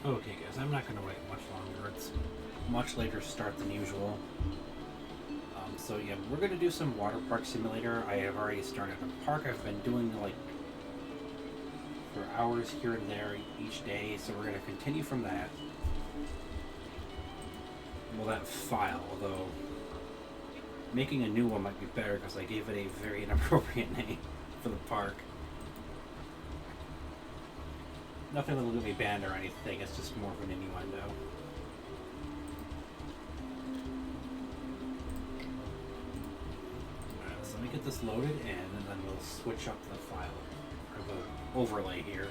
Okay, guys, I'm not going to wait much longer. It's much later start than usual. So yeah, we're going to do some water park simulator. I have already started a park. I've been doing like for hours here and there each day, so we're going to continue from that. Well, that file, although making a new one might be better because I gave it a very inappropriate name for the park. Nothing that'll get me banned or anything, it's just more of an innuendo. Alright, so let me get this loaded in and then we'll switch up the file, or the overlay here.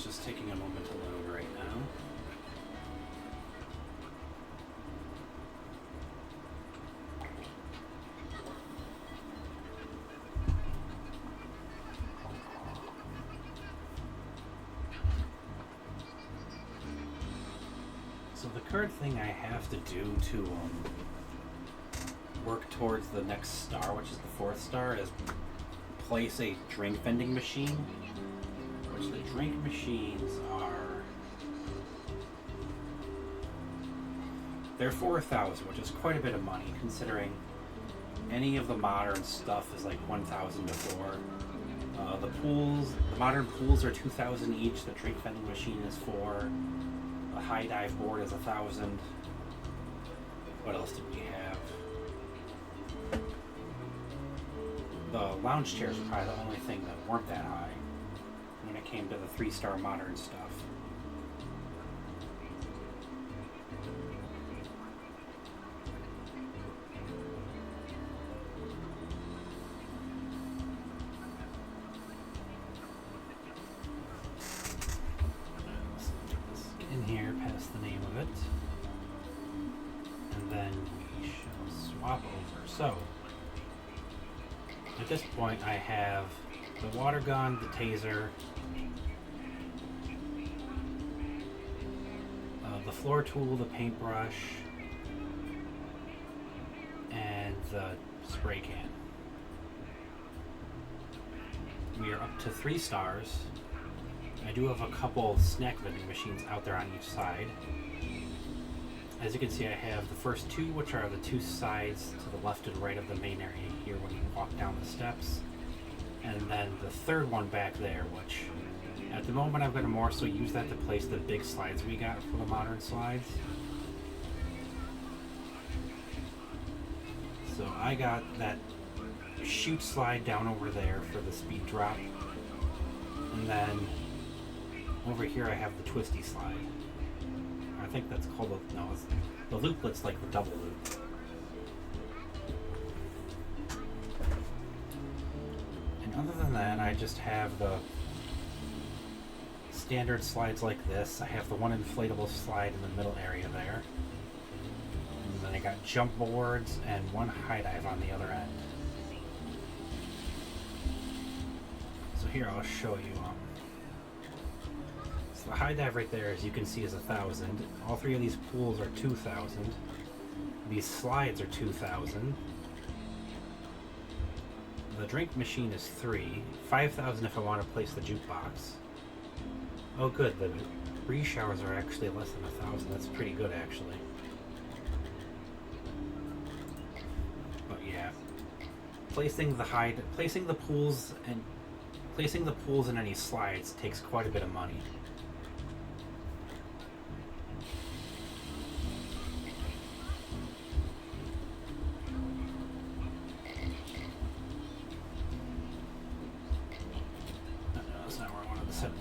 Just taking a moment to load right now. So the current thing I have to do to work towards the next star, which is the 4th star, is place a drink vending machine. Which the drink machines are, they're 4,000, which is quite a bit of money considering any of the modern stuff is like 1,000 to 4. The modern pools are 2,000 each. The drink vending machine is 4. The high dive board is 1,000. What else did we have? The lounge chairs are probably the only thing that weren't that high when it came to the 3-star modern stuff. Let's in here past the name of it, and then we shall swap over. So at this point I have the water gun, the taser, the floor tool, the paintbrush, and the spray can. We are up to 3 stars. I do have a couple snack vending machines out there on each side. As you can see, I have the first 2, which are the 2 sides to the left and right of the main area here when you walk down the steps. And then the 3rd one back there, which at the moment I'm going to more so use that to place the big slides we got for the modern slides. So I got that chute slide down over there for the speed drop. And then over here I have the twisty slide. I think that's called the looplet's like the double loop. Other than that, I just have the standard slides like this. I have the one inflatable slide in the middle area there. And then I got jump boards and one high dive on the other end. So here I'll show you. So the high dive right there, as you can see, is 1,000. All 3 of these pools are 2,000. These slides are 2,000. The drink machine is 3, 5,000 if I want to place the jukebox. Oh good, the breeze showers are actually less than 1,000. That's pretty good actually. But yeah, placing the pools in any slides takes quite a bit of money.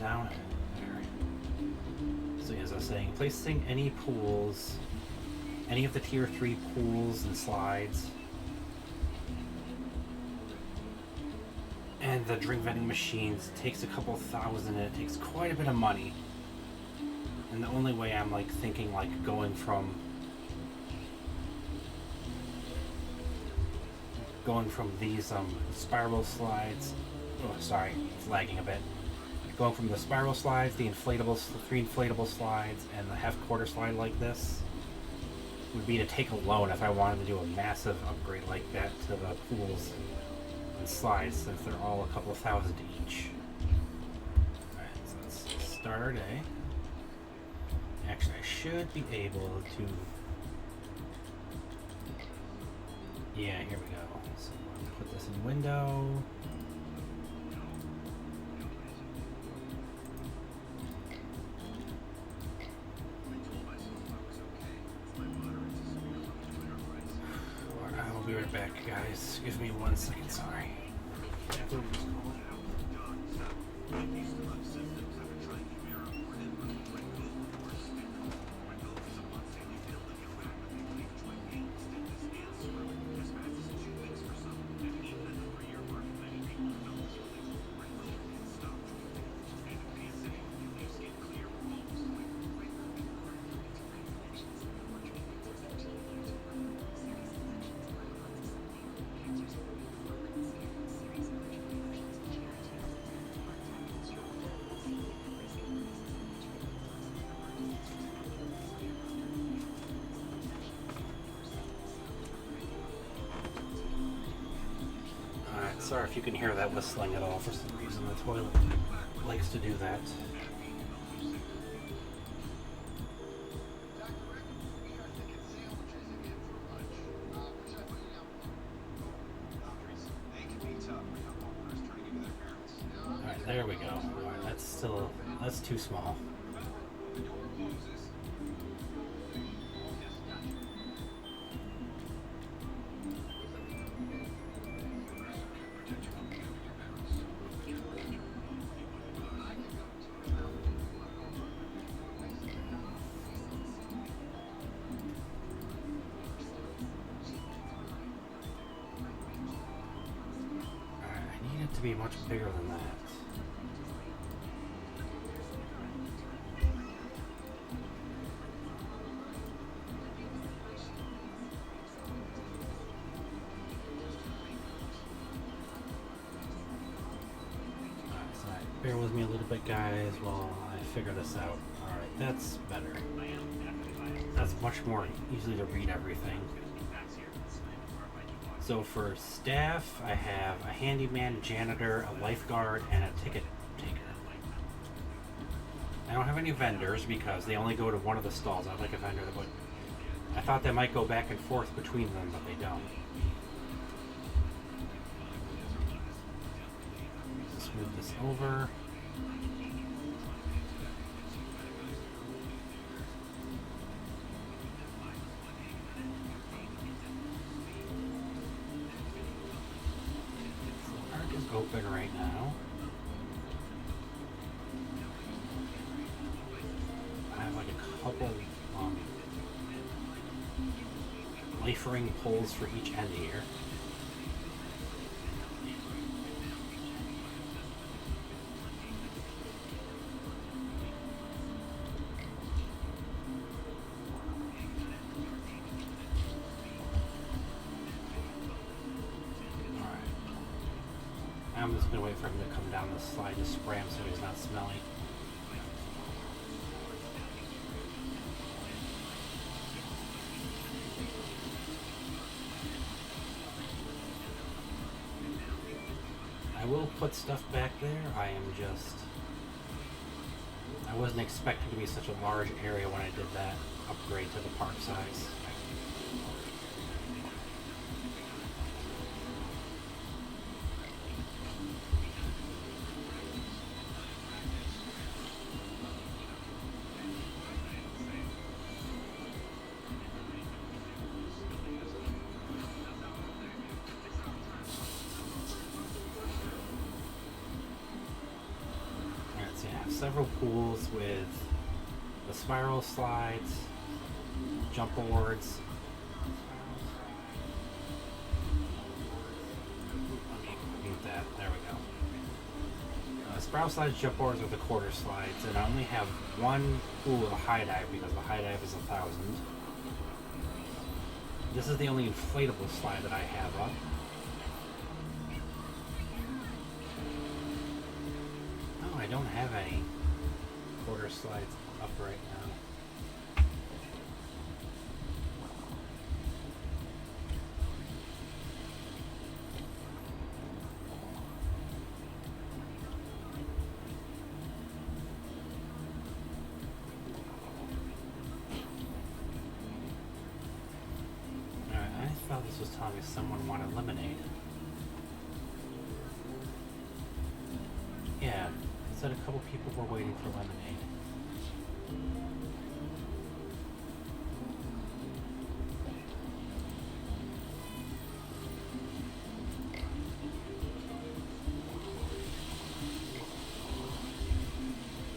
Down there. So as I was saying, placing any pools any of the tier 3 pools and slides. And the drink vending machines takes a couple thousand, and it takes quite a bit of money. And the only way I'm like thinking like going from these spiral slides. Oh, sorry, it's lagging a bit. Going from the spiral slides, the inflatable, 3 inflatable slides, and the half-quarter slide like this would be to take a loan if I wanted to do a massive upgrade like that to the pools and slides, since they're all a couple thousand each. Alright, so let's start our day. Actually, I should be able to... Yeah, here we go. So I'm gonna put this in window. I'll be right back, guys. Give me 1 second, sorry. Sorry if you can hear that whistling at all. For some reason, the toilet likes to do that. Alright, there we go. Alright, that's too small. Be much bigger than that. So bear with me a little bit, guys, while I figure this out. Alright, that's better. That's much more easy to read everything. So for staff, I have a handyman, janitor, a lifeguard, and a ticket taker. I don't have any vendors because they only go to one of the stalls. I'd like a vendor that would... I thought they might go back and forth between them, but they don't. Let's move this over. Open right now. I have like a couple life ring poles for each end here. I'm just going to wait for him to come down the slide to spray him so he's not smelly. I will put stuff back there. I wasn't expecting to be such a large area when I did that upgrade to the park size. Several pools with the spiral slides, jump boards, Sprout slides, jump boards, or the quarter slides, and I only have one pool of high dive because the high dive is 1,000. This is the only inflatable slide that I have up. Oh, I don't have any quarter slides up right now. I thought this was telling me someone wanted lemonade. Yeah, it said a couple people were waiting for lemonade.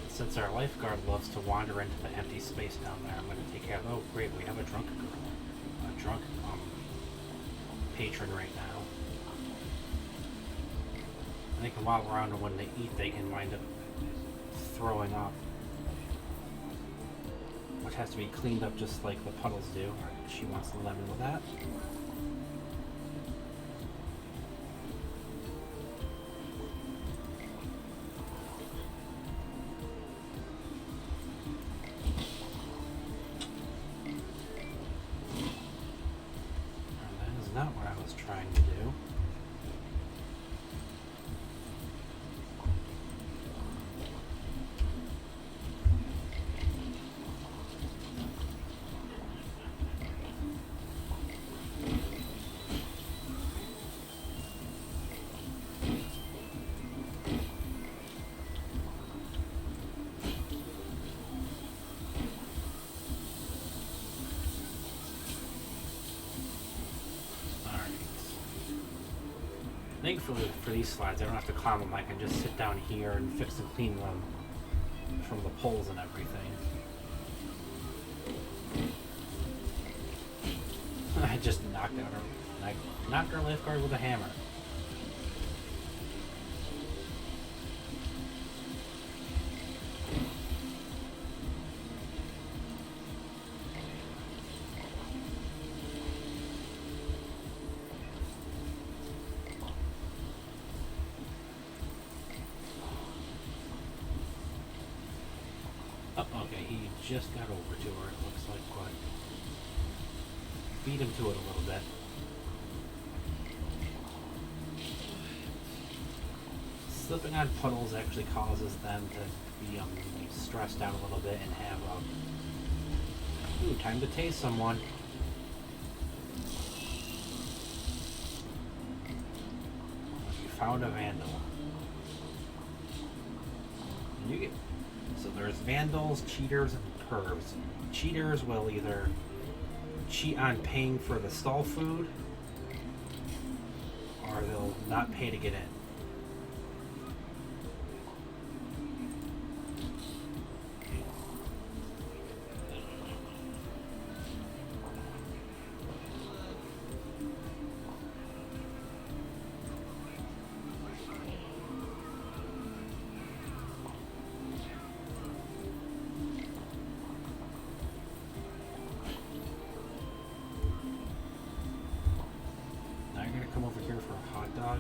Since our lifeguard loves to wander into the empty space down there, I'm going to take care of. Oh, great, we have a drunk girl. A drunk patron right now. And they can walk around, and when they eat, they can wind up throwing up, which has to be cleaned up just like the puddles do. She wants the lemon with that. Not what I was trying to do. Thankfully for these slides, I don't have to climb them. I can just sit down here and fix and clean them from the poles and everything. I just knocked our lifeguard with a hammer. Just got over to her, it looks like, but beat him to it a little bit. Slipping on puddles actually causes them to be stressed out a little bit and have ooh, time to tase someone. You found a vandal. And you get so there's vandals, cheaters, and curves. Cheaters will either cheat on paying for the stall food, or they'll not pay to get in. Come over here for a hot dog.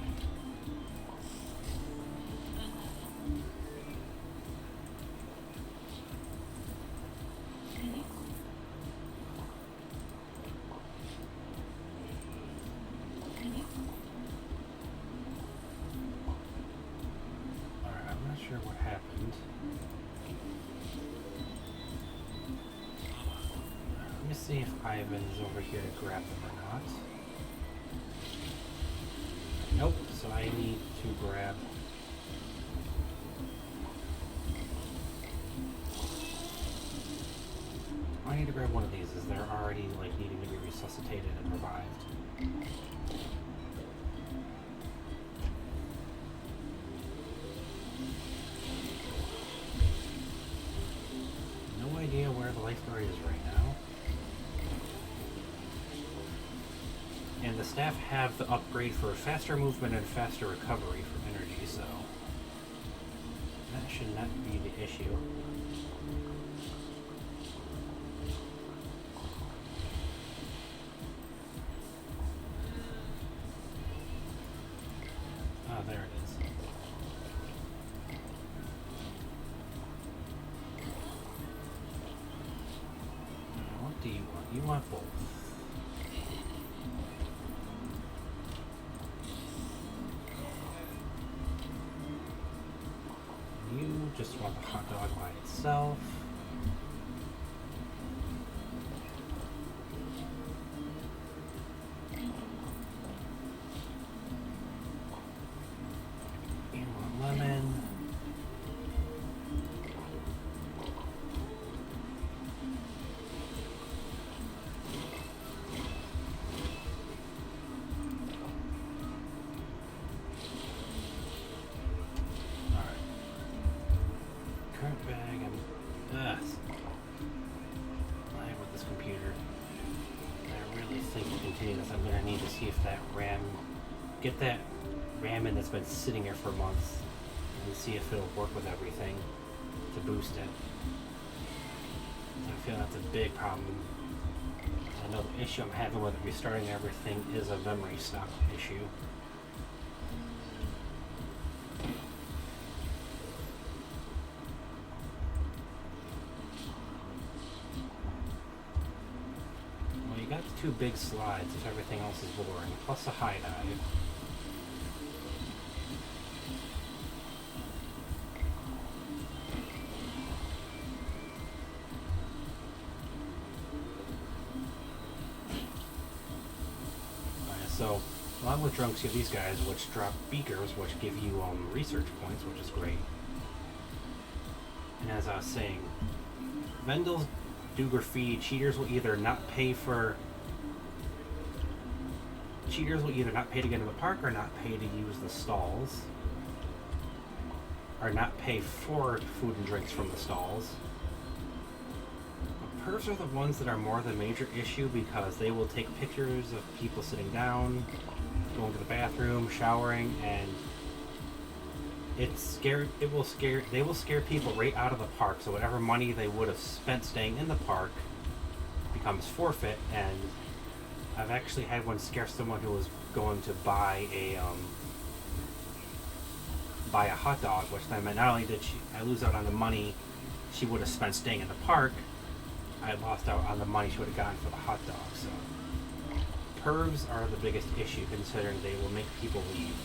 Alright, I'm not sure what happened. Let me see if Ivan is over here to grab them or not. Nope, so I need to grab... I need to grab one of these as they're already like needing to be resuscitated and revived. No idea where the lifeguard is right now. And the staff have the upgrade for faster movement and faster recovery from energy, so should not be the issue. Oh, there it is. What do you want? You want both. You just want the hot dog by itself. You want lemon. Current bag, I'm playing with this computer. I really think to continue this, I'm going to need to see if that RAM, get that RAM in that's been sitting here for months and see if it'll work with everything to boost it. I feel that's a big problem. Another issue I'm having with restarting everything is a memory stop issue. You got the two big slides if everything else is boring, plus a high dive. So, along with drunks, you have these guys which drop beakers, which give you research points, which is great. And as I was saying, Vendels do graffiti. Cheaters will either not pay to get into the park or not pay to use the stalls, or not pay for food and drinks from the stalls. But pervs are the ones that are more the major issue because they will take pictures of people sitting down, going to the bathroom, showering, and they will scare people right out of the park. So whatever money they would have spent staying in the park becomes forfeit. And I've actually had one scare someone who was going to buy a hot dog, which then meant not only did I lose out on the money she would have spent staying in the park, I lost out on the money she would have gotten for the hot dog. So pervs are the biggest issue, considering they will make people leave.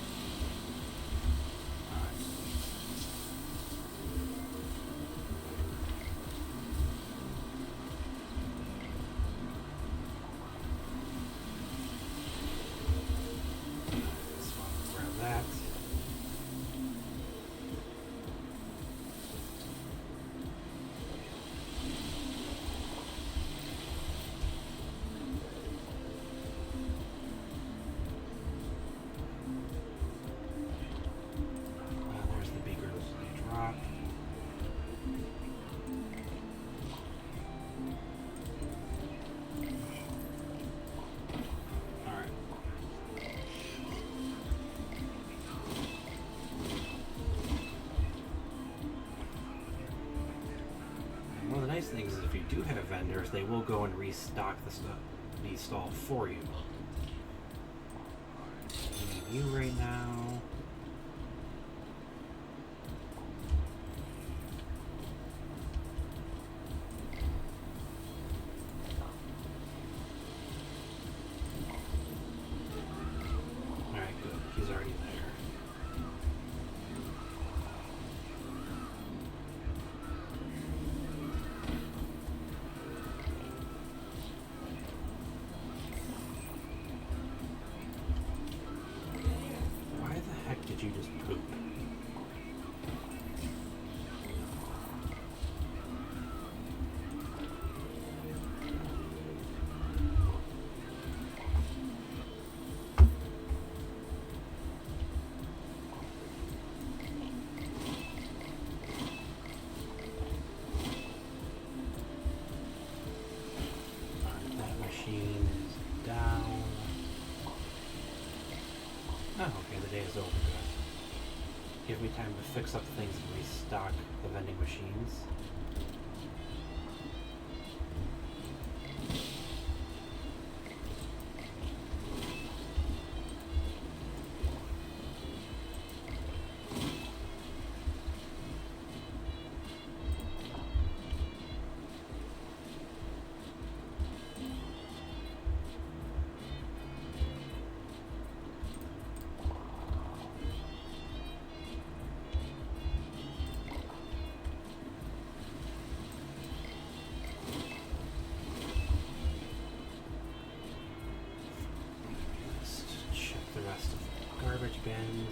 Things is if you do have vendors, they will go and restock the stall for you. I need you right now. Alright, good. He's already there. me time to fix up things and restock the vending machines. Garbage bins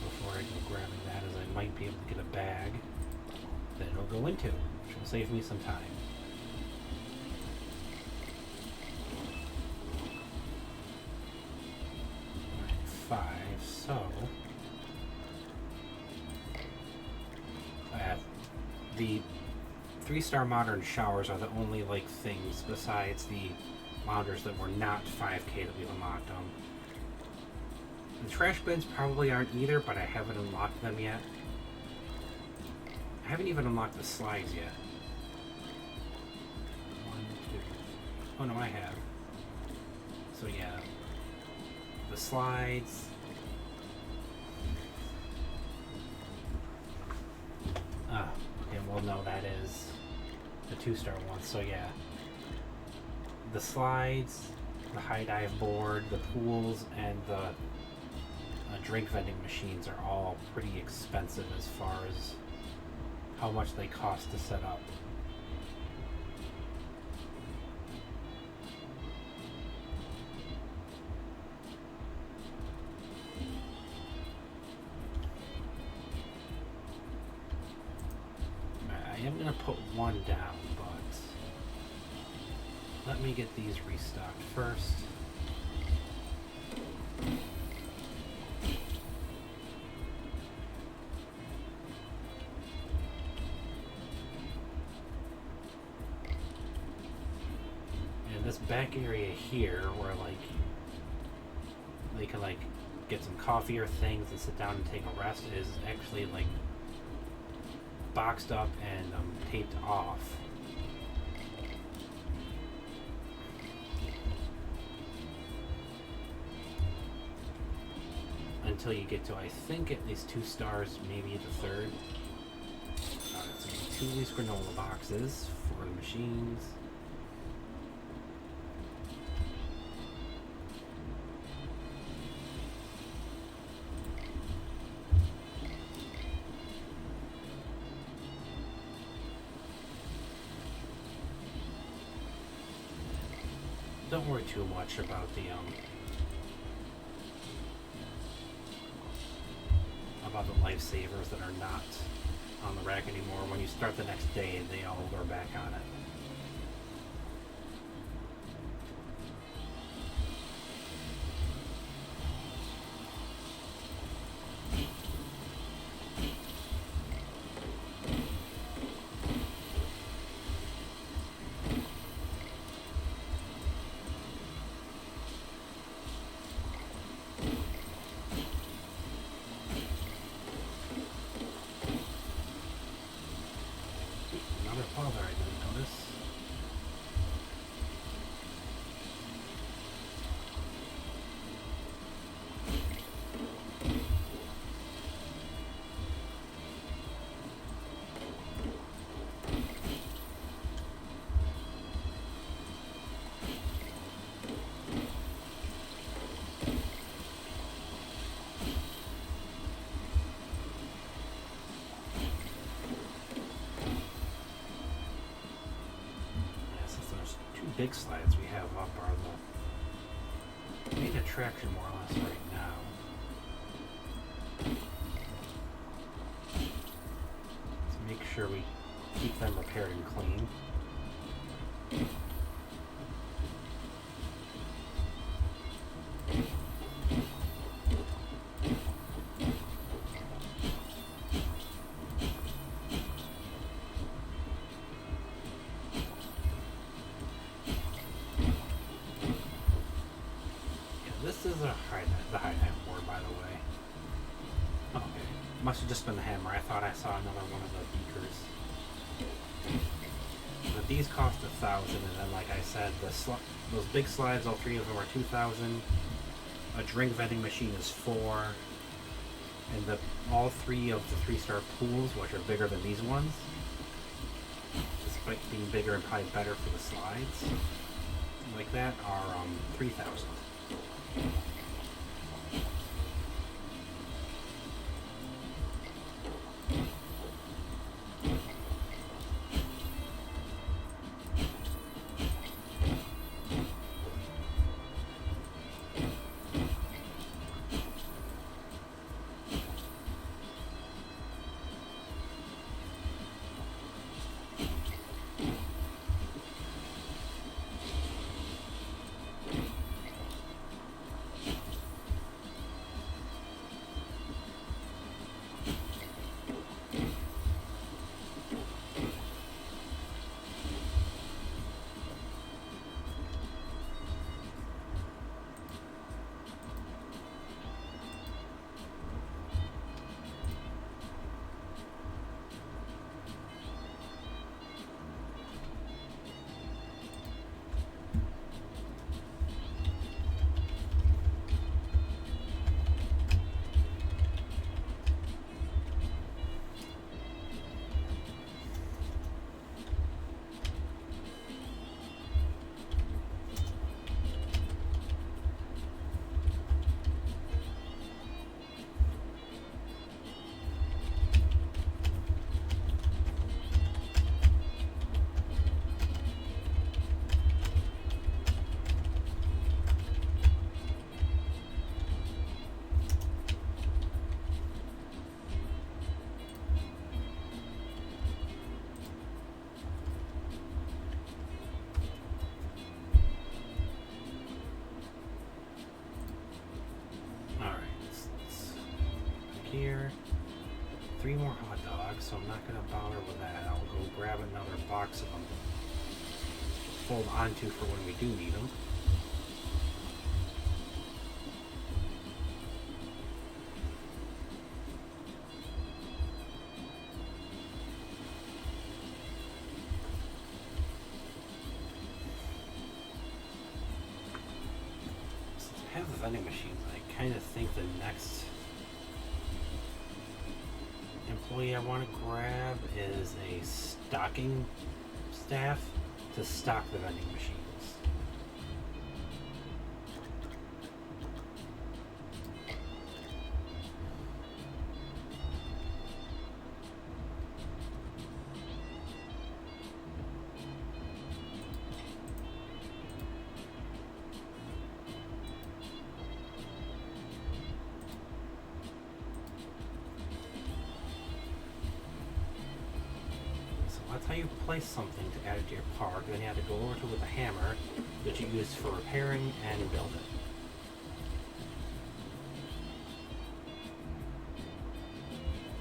before I go grabbing that, as I might be able to get a bag that it'll go into, which will save me some time. Alright, 5, so I have the 3-star modern showers are the only like things besides the loungers that were not 5K that we unlocked them. The trash bins probably aren't either, but I haven't unlocked them yet. I haven't even unlocked the slides yet. 1, 2. Oh no, I have. So yeah, the slides. Okay, well no, that is the 2-star one. So yeah. The slides, the high dive board, the pools, and the drink vending machines are all pretty expensive as far as how much they cost to set up. I am going to put one down, but let me get these restocked first. And this back area here, where like they can like get some coffee or things and sit down and take a rest, is actually like boxed up and taped off. Until you get to, I think, at least 2 stars, maybe the 3rd. So 2 of these granola boxes for the machines. Don't worry too much about the lifesavers that are not on the rack anymore. When you start the next day, they all are back on it. Big slides we have up are the main attraction more or less right now. Let's make sure we keep them repaired and clean. by the way. Okay. Must have just been the hammer. I thought I saw another one of the beakers. But these cost 1,000, and then like I said, those big slides, all three of them are 2,000. A drink vending machine is 4. And all three of the 3-star pools, which are bigger than these ones, despite being bigger and probably better for the slides, like that, are 3,000. Here, 3 more hot dogs, so I'm not going to bother with that. I'll go grab another box of them to fold onto for when we do need them. Since I have the vending machines, I kind of think the next employee I want to grab is a stocking staff to stock the vending machines. That's how you place something to add it to your park. Then you have to go over to it with a hammer that you use for repairing and build it.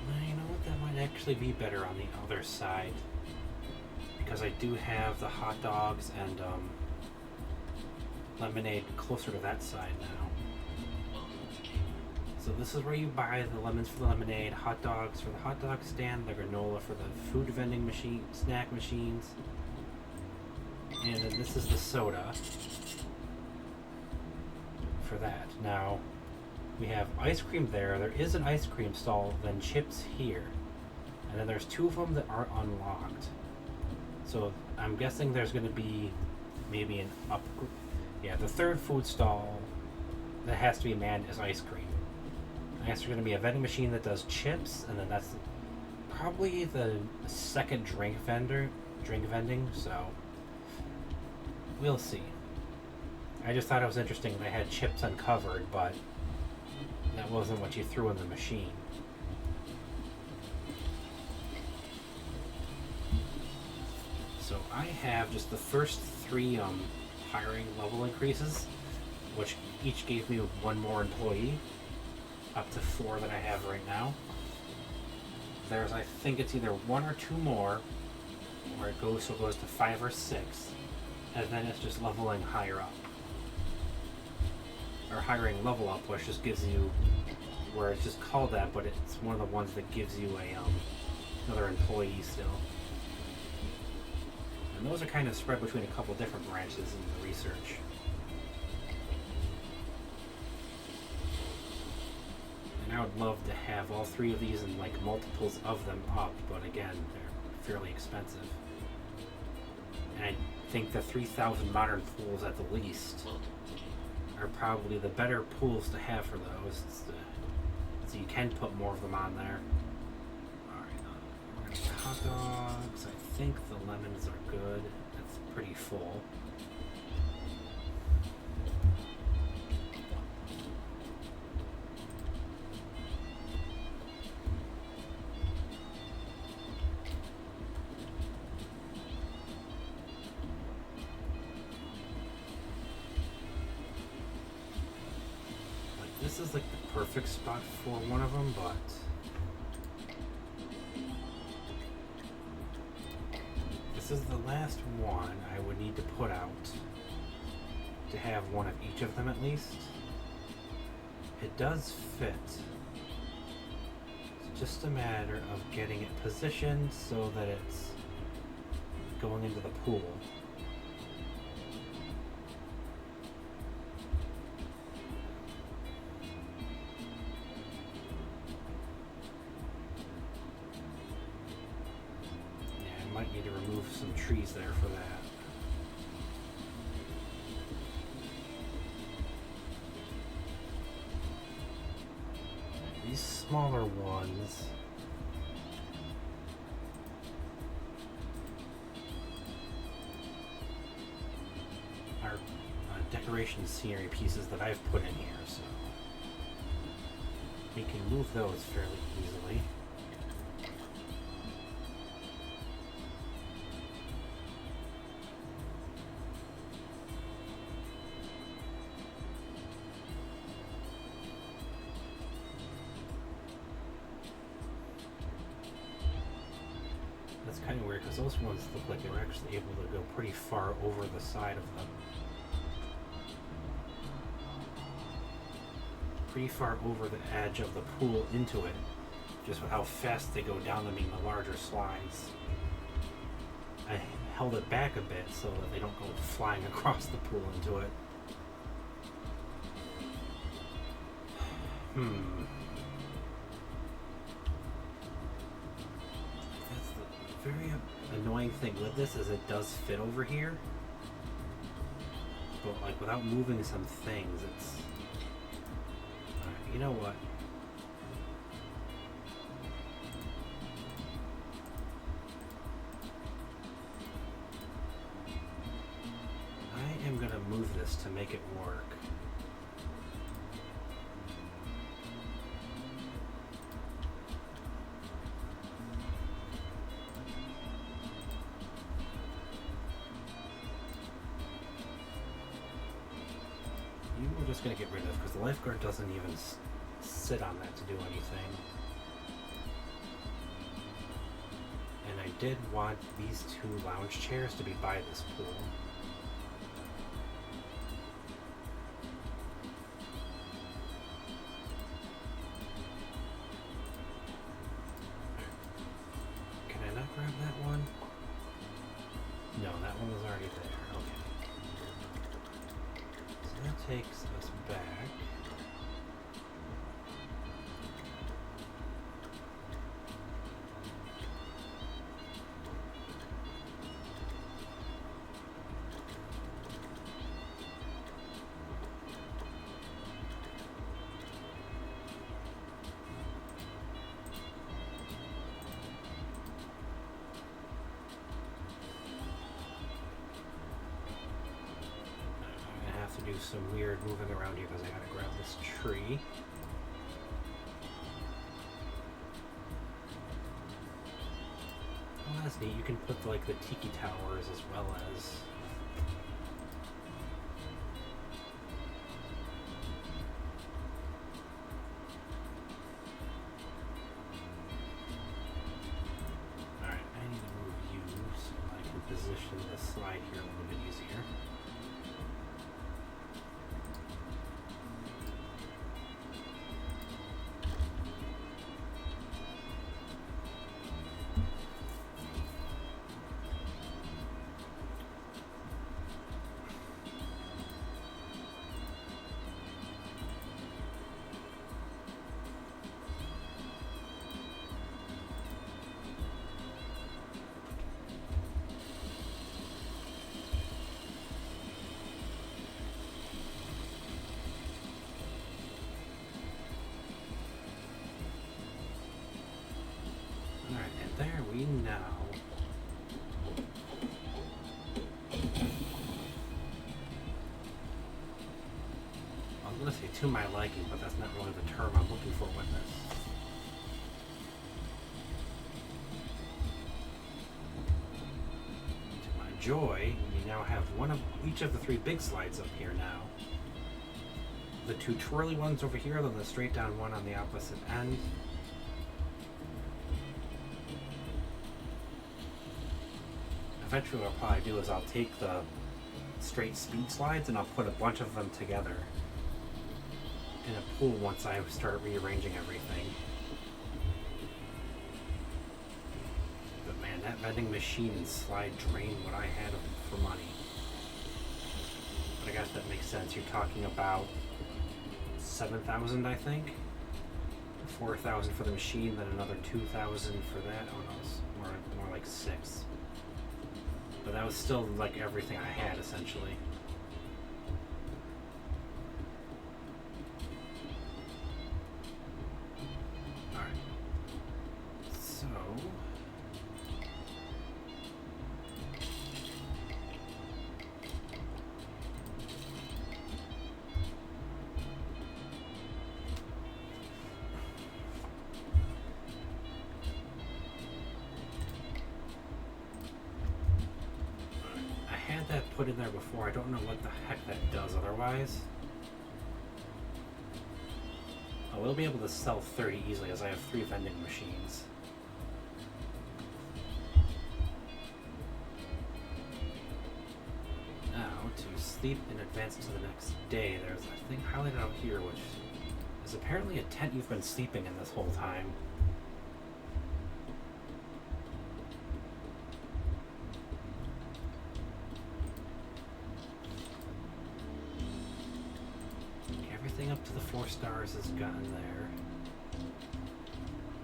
Well, you know what? That might actually be better on the other side, because I do have the hot dogs and lemonade closer to that side now. So this is where you buy the lemons for the lemonade, hot dogs for the hot dog stand, the granola for the food vending machine, snack machines, and then this is the soda for that. Now, we have ice cream there. There is an ice cream stall, then chips here. And then there's 2 of them that aren't unlocked. So I'm guessing there's going to be maybe an yeah, the 3rd food stall that has to be manned is ice cream. I guess there's going to be a vending machine that does chips, and then that's probably the 2nd drink vending, so we'll see. I just thought it was interesting they had chips uncovered, but that wasn't what you threw in the machine. So I have just the first 3 hiring level increases, which each gave me 1 more employee, up to 4 that I have right now. There's, I think it's either 1 or 2 more where it goes, so it goes to 5 or 6, and then it's just leveling higher up. Or hiring level up, which just gives you where it's just called that, but it's one of the ones that gives you a another employee still. And those are kind of spread between a couple different branches in the research. And I would love to have all three of these and like multiples of them up, but again, they're fairly expensive. And I think the 3,000 modern pools at the least are probably the better pools to have for those. So you can put more of them on there. Alright, we're gonna get hot dogs. I think the lemons are good. That's pretty full. This is like the perfect spot for one of them, but this is the last one I would need to put out to have one of each of them at least. It does fit. It's just a matter of getting it positioned so that it's going into the pool. Might need to remove some trees there for that. These smaller ones are decoration scenery pieces that I've put in here, so we can move those fairly easily. That's kind of weird because those ones look like they were actually able to go pretty far over the side of them. Pretty far over the edge of the pool into it, just with how fast they go down them being the larger slides. I held it back a bit so that they don't go flying across the pool into it. Very annoying thing with this is it does fit over here, but like without moving some things, it's you know what, I am gonna move this to make it work. We're just going to get rid of because the lifeguard doesn't even sit on that to do anything. And I did want these two lounge chairs to be by this pool. Can I not grab that one? No, that one was already there. Okay. That takes us back. Do some weird moving around here because I gotta grab this tree. Oh, that's neat. You can put like the tiki towers as well as alright, I need to move you so I can position the slide here a little bit easier. we now... I was going to say to my liking, but that's not really the term I'm looking for with this. To my joy, we now have one of each of the three big slides up here now. The two twirly ones over here, then the straight down one on the opposite end. Eventually what I'll probably do is I'll take the straight speed slides and I'll put a bunch of them together in a pool once I start rearranging everything. But man, that vending machine and slide drained what I had for money. But I guess that makes sense. You're talking about 7,000, I think. 4,000 for the machine, then another 2,000 for that. Oh no, it's more like 6. But that was still like everything I had essentially. Alright. So that put in there before. I don't know what the heck that does otherwise. I will be able to sell 30 easily as I have 3 vending machines. Now, to sleep in advance to the next day, there's a thing highlighted out here which is apparently a tent you've been sleeping in this whole time. Up to the 4 stars has gotten there.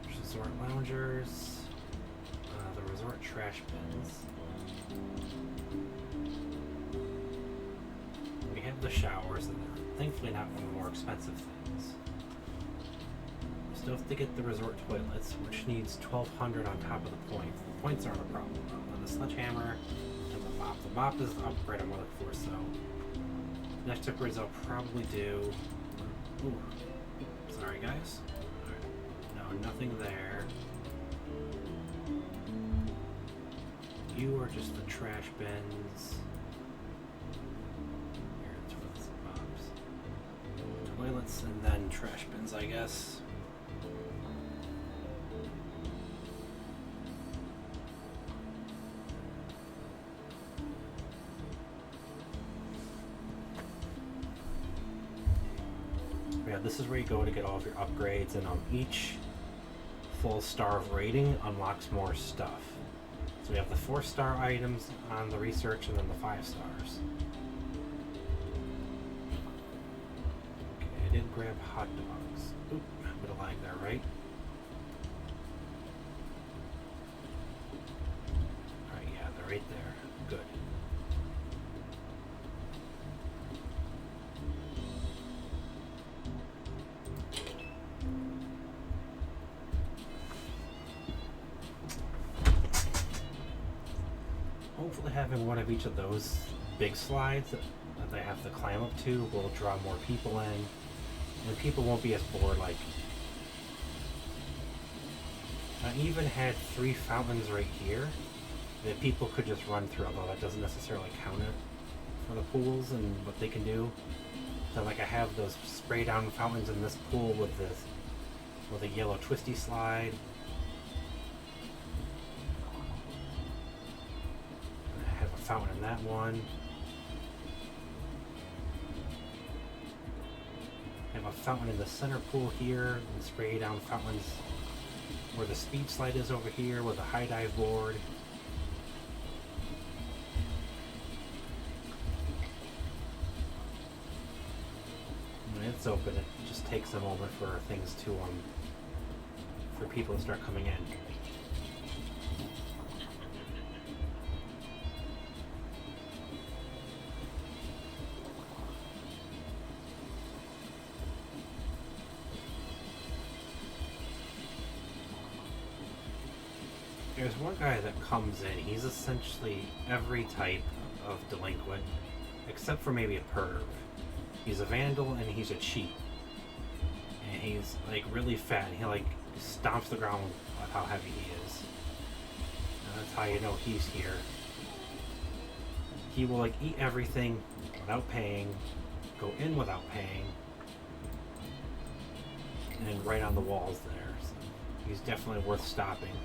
There's resort loungers, the resort trash bins. We have the showers, and thankfully not one of the more expensive things. We still have to get the resort toilets, which needs 1,200 on top of the point. The points aren't a problem though. And the sledgehammer and the mop. The mop is the upgrade I'm looking for, so next upgrades I'll probably do. Ooh. Sorry guys. Right. No, nothing there. You are just the trash bins. Here, toilets and mops. Toilets and then trash bins, I guess. Yeah, this is where you go to get all of your upgrades, and each full star of rating unlocks more stuff. So we have the 4-star items on the research and then the 5 stars. Okay, I did grab hot dogs. Oop, a bit of lag there, right? Alright, yeah, they're right there. Good. Hopefully having one of each of those big slides that they have to climb up to will draw more people in, and people won't be as bored. Like, I even had 3 fountains right here that people could just run through, although that doesn't necessarily count it for the pools and what they can do. So like I have those spray down fountains in this pool with a yellow twisty slide. Fountain in that one. I have a fountain in the center pool here, and spray down fountains where the speed slide is over here with a high dive board. When it's open, it just takes a moment for things to for people to start coming in. There's one guy that comes in, he's essentially every type of delinquent, except for maybe a perv. He's a vandal and he's a cheat. And he's like really fat and he like stomps the ground with how heavy he is. And that's how you know he's here. He will like eat everything without paying, go in without paying, and right on the walls there. So he's definitely worth stopping.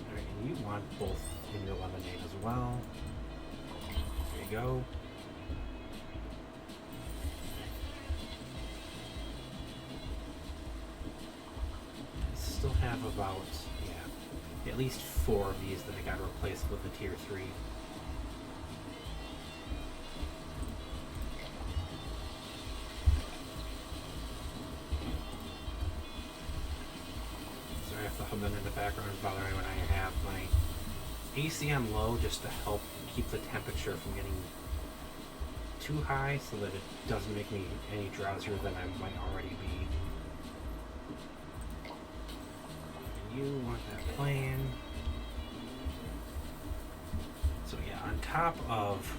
Alright, and you want both in your lemonade as well. There you go. I still have about, at least 4 of these that I got replaced with the tier 3. Sorry if the humming in the background is bothering me when I have my AC on low just to help keep the temperature from getting too high so that it doesn't make me any drowsier than I might already be. You want that plan. So yeah, on top of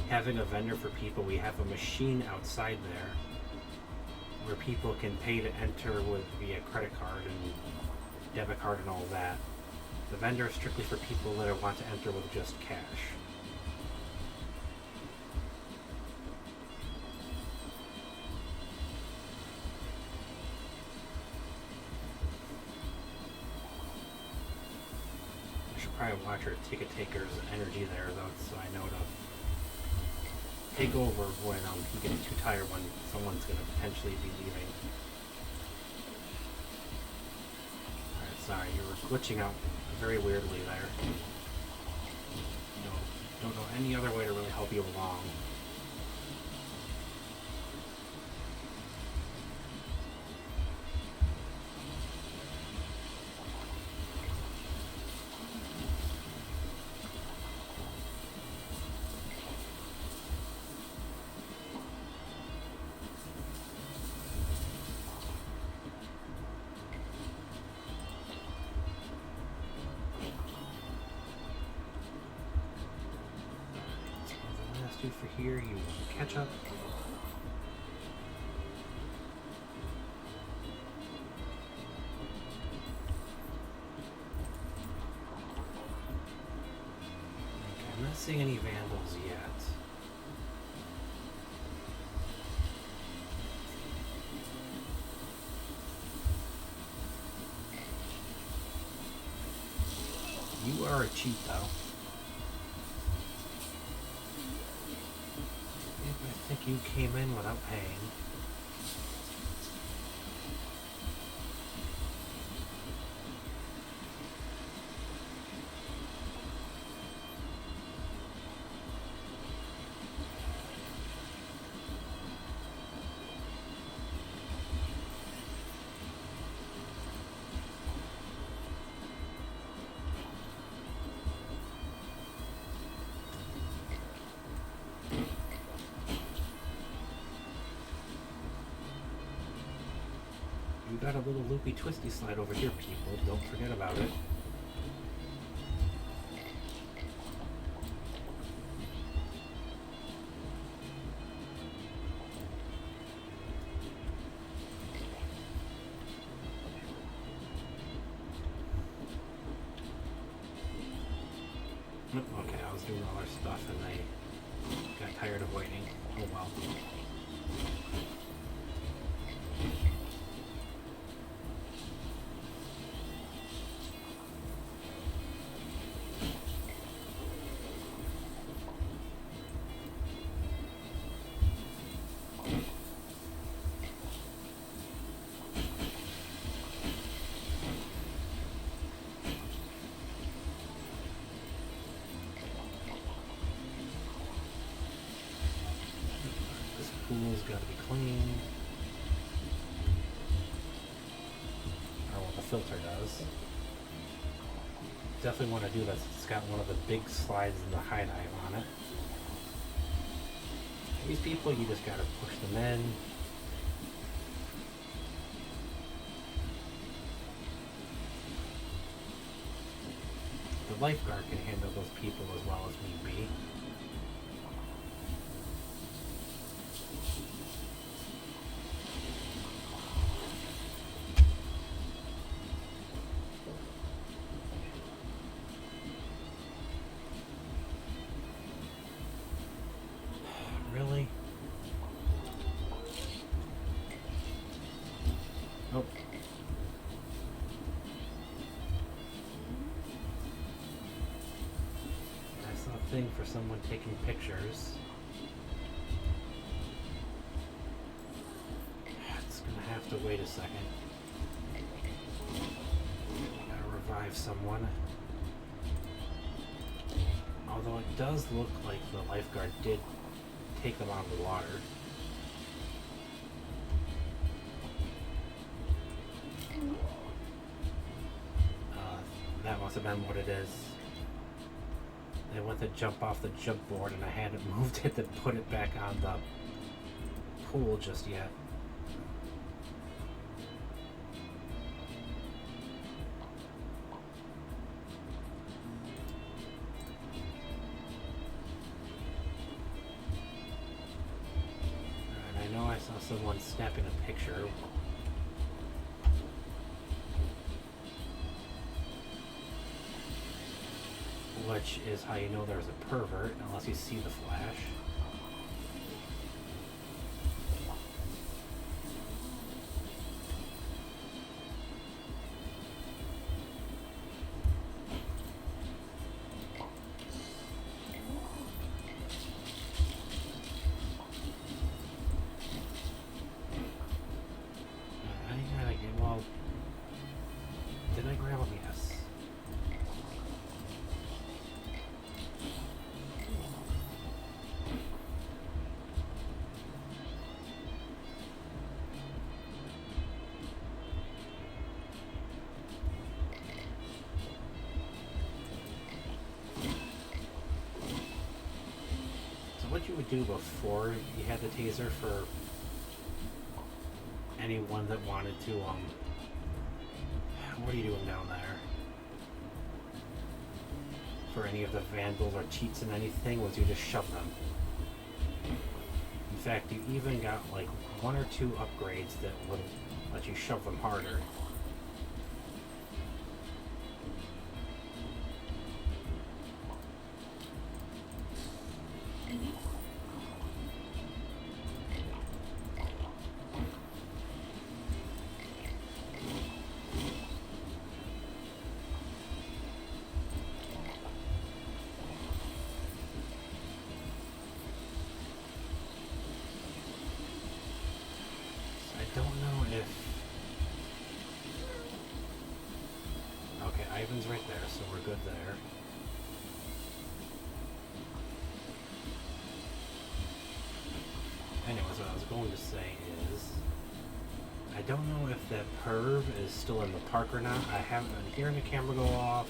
having a vendor for people, we have a machine outside there where people can pay to enter with via credit card and debit card and all that. The vendor is strictly for people that want to enter with just cash. Probably watch our ticket taker's energy there though, so I know to take over when he gets too tired when someone's going to potentially be leaving. Alright, sorry, you were glitching out very weirdly there. Don't know any other way to really help you along. For here, you want ketchup. Okay, I'm not seeing any vandals yet. You are a cheat though. I think you came in without paying. Got a little loopy twisty slide over here, people. Don't forget about it. Okay, I was doing all our stuff and I got tired of waiting. Oh well. Pool's got to be clean. Or what the filter does. Definitely want to do this. It's got one of the big slides in the high dive on it. These people, you just got to push them in. lifeguard can handle those people as well as need be. Really? Oh. I saw a thing for someone taking pictures. It's gonna have to wait a second. Gotta revive someone. Although it does look like the lifeguard did take them out of the water. That must have been what it is. They went to jump off the jump board and I hadn't moved it to put it back on the pool just yet. And I know I saw someone snapping a picture. Which is how you know there's a pervert, unless you see the flash. I gotta get, well, did I grab him? Yes. What you would do before you had the taser for anyone that wanted to, what are you doing down there? For any of the vandals or cheats and anything, was you just shove them. In fact, you even got like 1 or 2 upgrades that would let you shove them harder. I don't know if... Okay, Ivan's right there, so we're good there. Anyways, what I was going to say is... I don't know if that perv is still in the park or not. I haven't been hearing the camera go off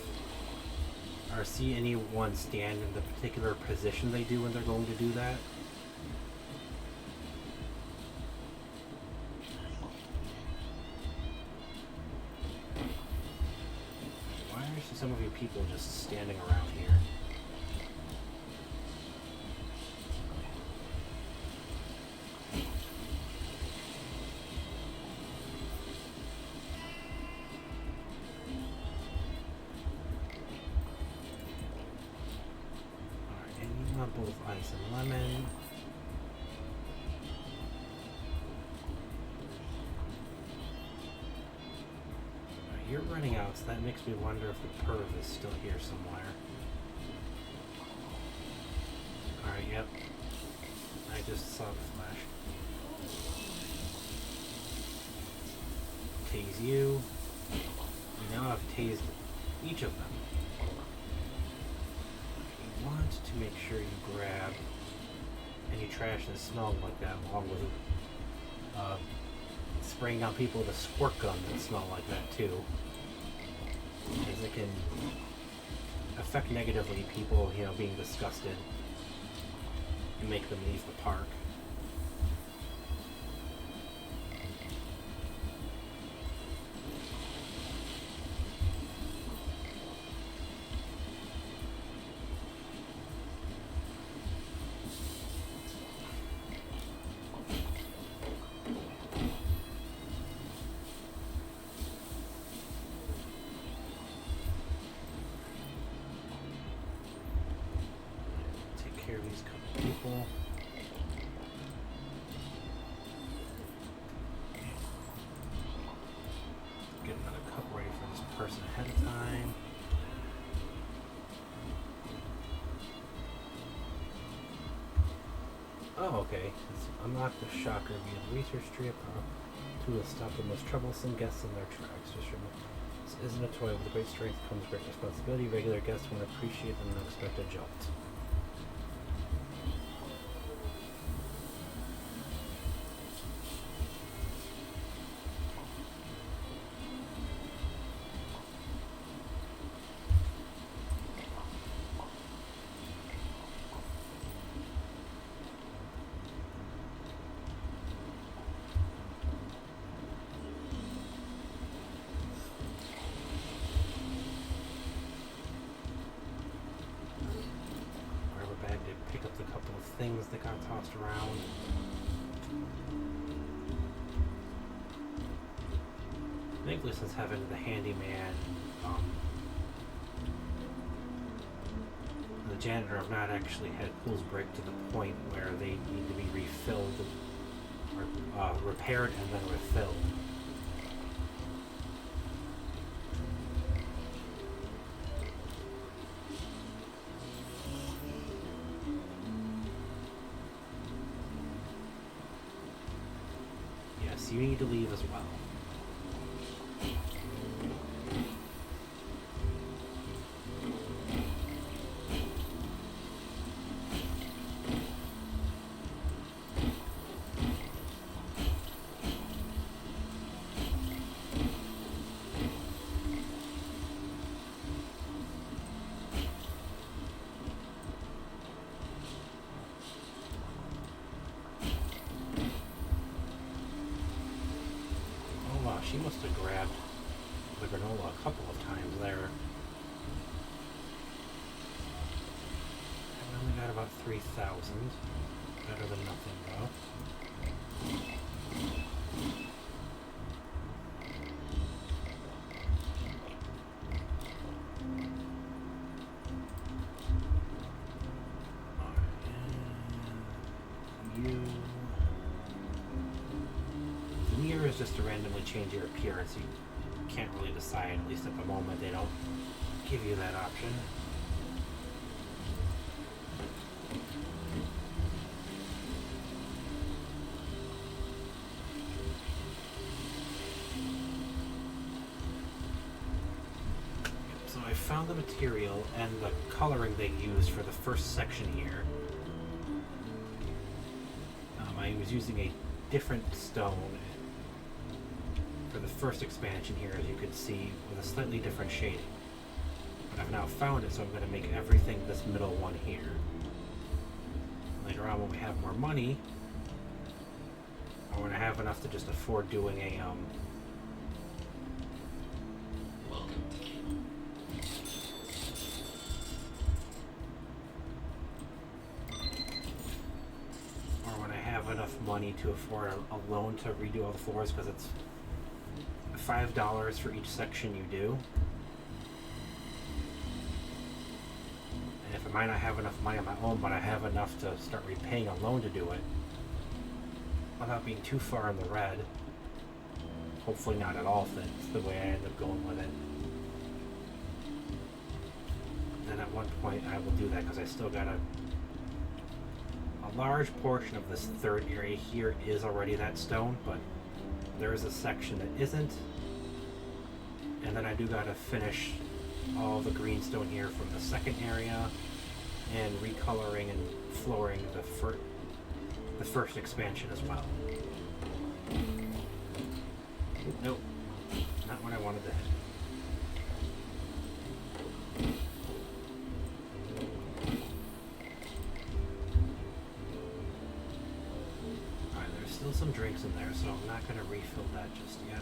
or see anyone stand in the particular position they do when they're going to do that. Why are some of you people just standing around here? Both ice and lemon. You're running out, so that makes me wonder if the perv is still here somewhere. Alright, yep. I just saw the flash. Tase you. We now have tased each of them. Want to make sure you grab any trash that smells like that, along with spraying down people with a squirt gun that smell like that too, as it can affect negatively people, you know, being disgusted and make them leave the park. Okay, let's unlock the shocker via the research tree. To stop the most troublesome guests in their tracks. Just remember, this isn't a toy. With great strength comes great responsibility. Regular guests won't appreciate an unexpected jolt. Things that got tossed around. Thankfully, since having the handyman, the janitor have not actually had pools break to the point where they need to be refilled or repaired and then refilled. You need to leave as well. She must have grabbed the granola a couple of times there. I only got about 3,000. Better than nothing, though. Just to randomly change your appearance. You can't really decide, at least at the moment. They don't give you that option. So I found the material and the coloring they used for the first section here. I was using a different stone for the first expansion here, as you can see, with a slightly different shading. But I've now found it, so I'm going to make everything this middle one here. Later on, when we have more money, I want to have enough to just afford doing a or when I have enough money to afford a loan to redo all the floors, because it's $5 for each section you do. And if I might not have enough money on my own, but I have enough to start repaying a loan to do it without being too far in the red. Hopefully not at all, if that's the way I end up going with it. Then at one point I will do that, because I still got a large portion of this third area here is already that stone, but there is a section that isn't. And then I do gotta finish all the greenstone here from the second area and recoloring and flooring the first expansion as well. Nope, not what I wanted to hit. Alright, there's still some drinks in there, so I'm not gonna refill that just yet.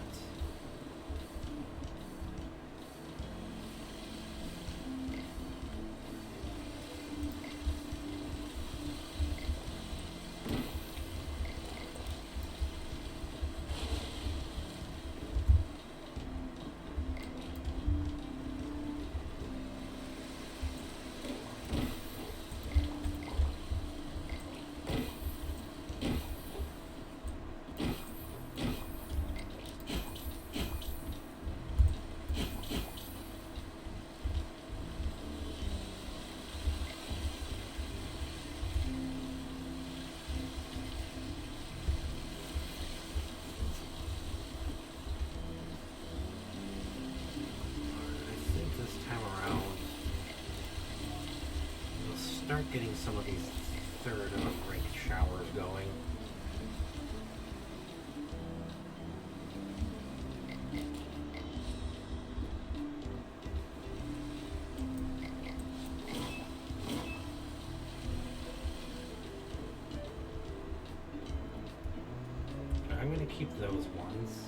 getting some of these third rank showers going. I'm going to keep those ones.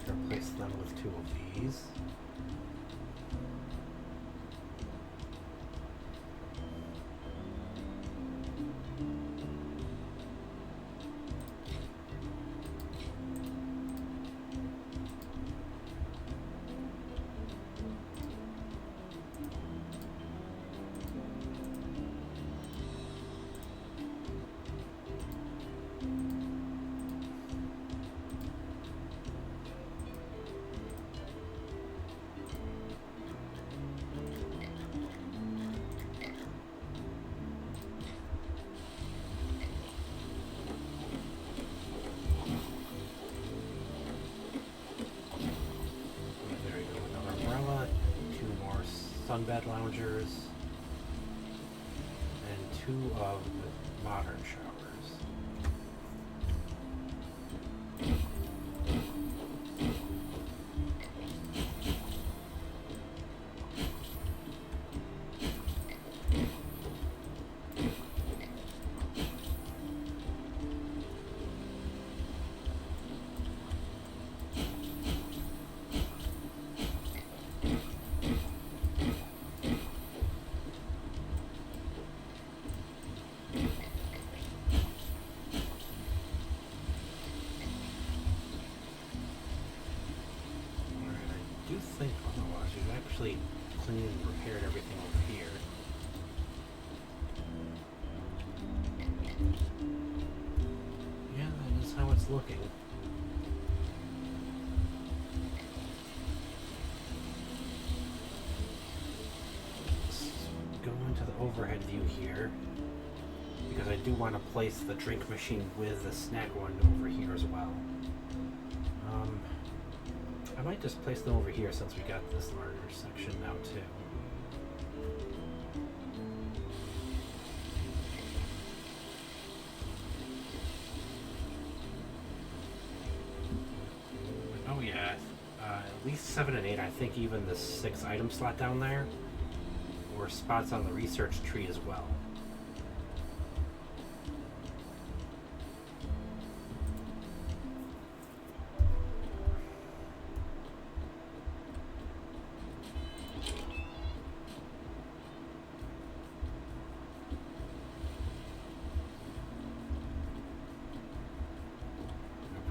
Replace them with two of these. Sunbed loungers, and two of the modern showers. Think otherwise. We've actually cleaned and repaired everything over here. Yeah, that is how it's looking. Let's go into the overhead view here, because I do want to place the drink machine with the snack one over here as well. I might just place them over here since we got this larger section now too. Oh yeah, at least 7 and 8. I think even the 6 item slot down there were spots on the research tree as well.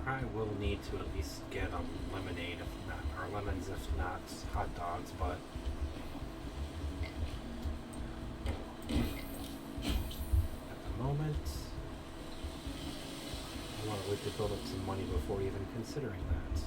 I will need to at least get a lemonade, if not, or lemons, if not hot dogs, but at the moment, I want to wait to build up some money before even considering that.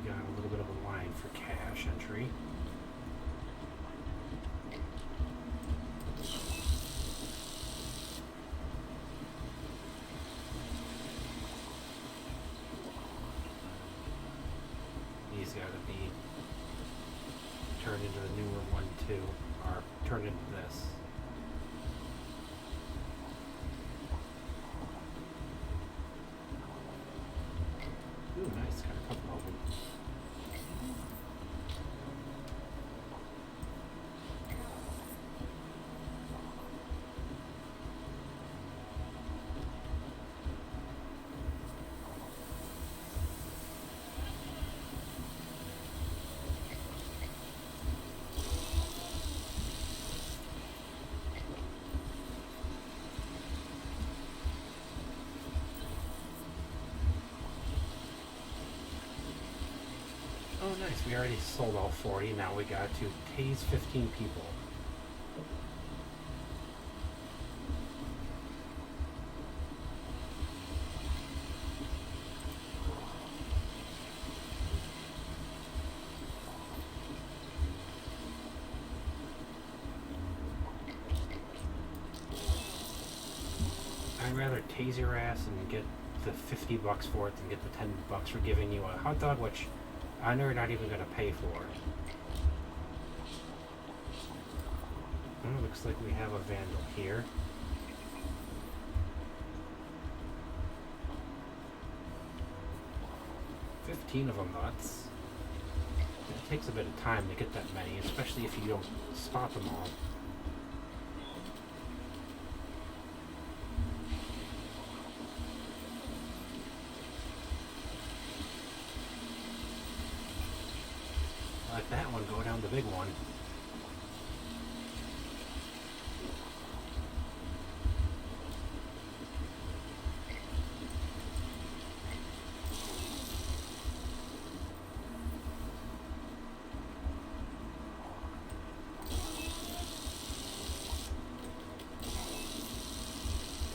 Got a little bit of a line for cash entry. nice. We already sold all 40. Now we got to tase 15 people. I'd rather tase your ass and get the $50 for it than get the $10 for giving you a hot dog, which I know you're not even going to pay for. Oh, looks like we have a vandal here. $15 of them, nuts. It takes a bit of time to get that many, especially if you don't spot them all. Like that one, go down the big one.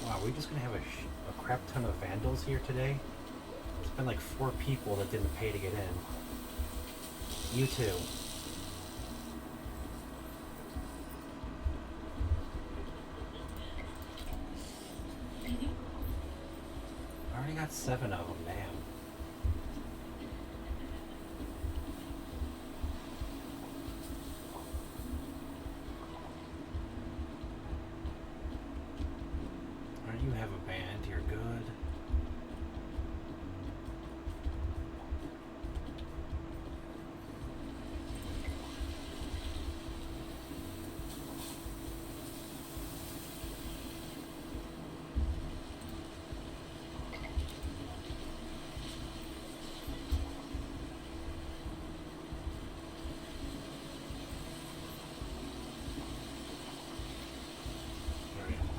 Wow, we're just gonna have a crap ton of vandals here today. It's been like 4 people that didn't pay to get in. You too. I already got 7 of them, damn. Alright, you have a band, you're good.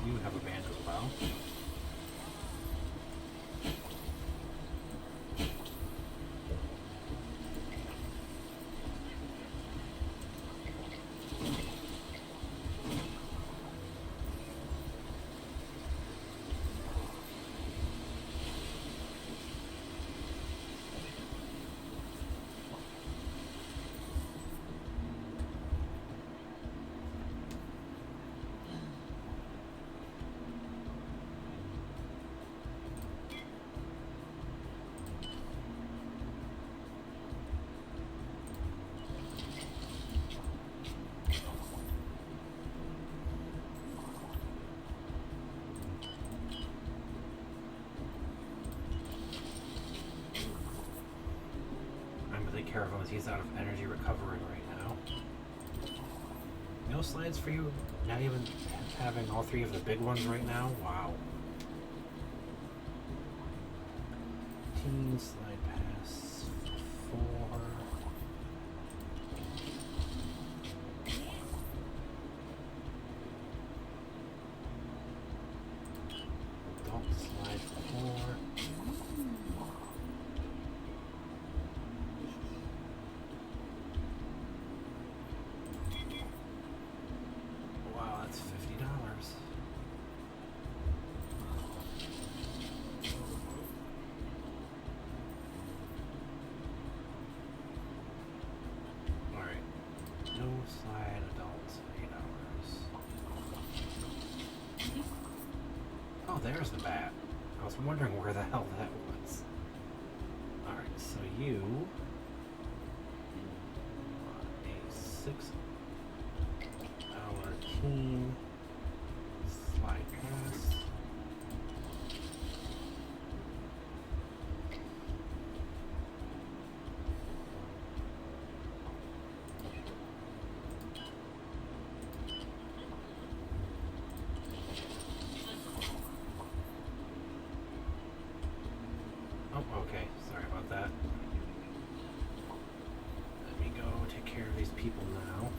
You have a band as well. Care of him as he's out of energy recovering right now. No slides for you? Not even having all 3 of the big ones right now? Wow. Team slide pass 4. Adult slide 4. Slide adults, $8. Oh, there's the bat. I was wondering where the hell that was. Alright, so you a 6-hour team slide pass. Okay, sorry about that. Let me go take care of these people now.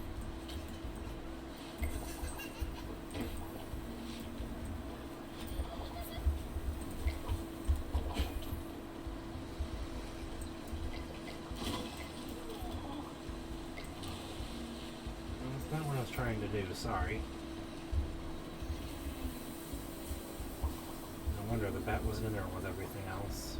sorry. No wonder the bat wasn't in there with everything else.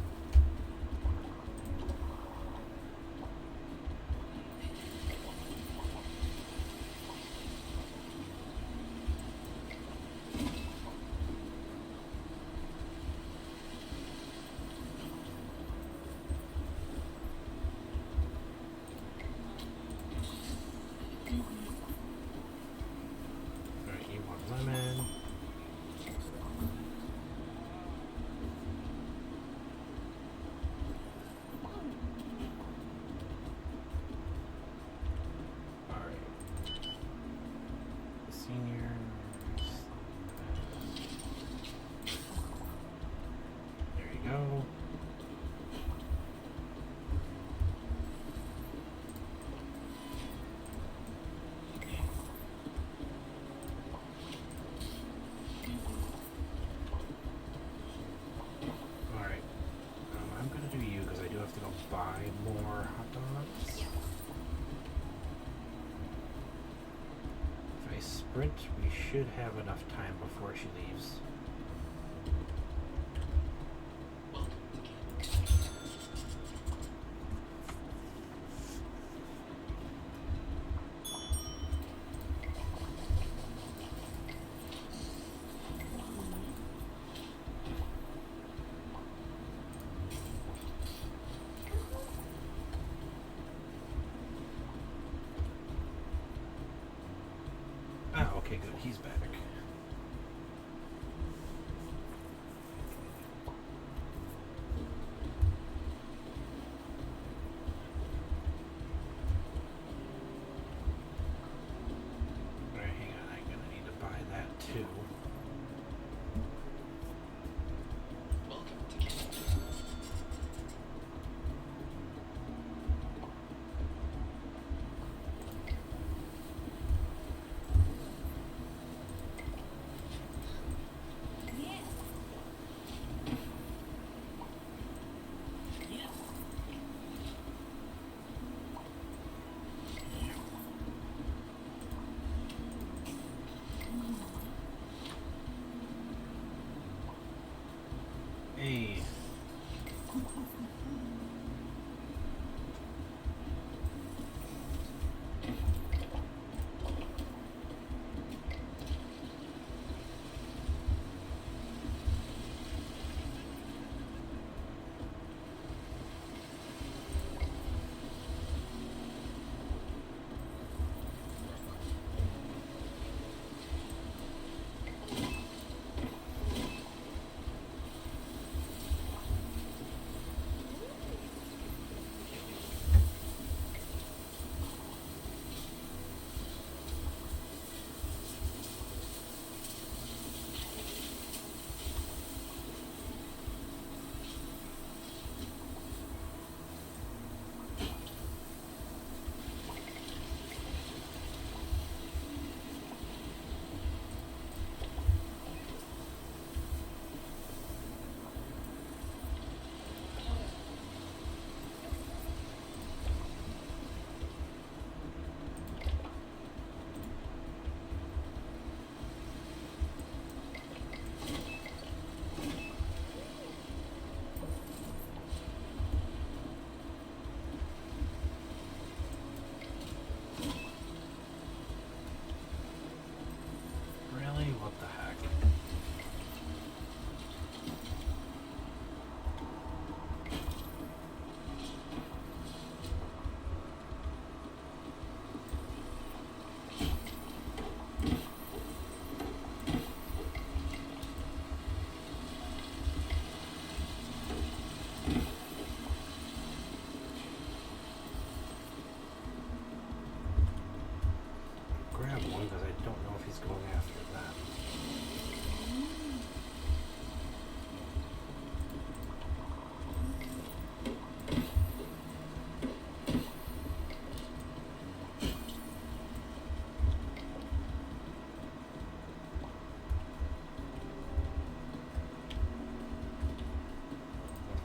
Buy more hot dogs. If I sprint, we should have enough time before she leaves. Okay, good. He's back. Alright, hang on. I'm gonna need to buy that too. Hey.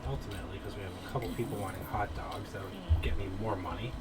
Ultimately, because we have a couple people wanting hot dogs, that would get me more money.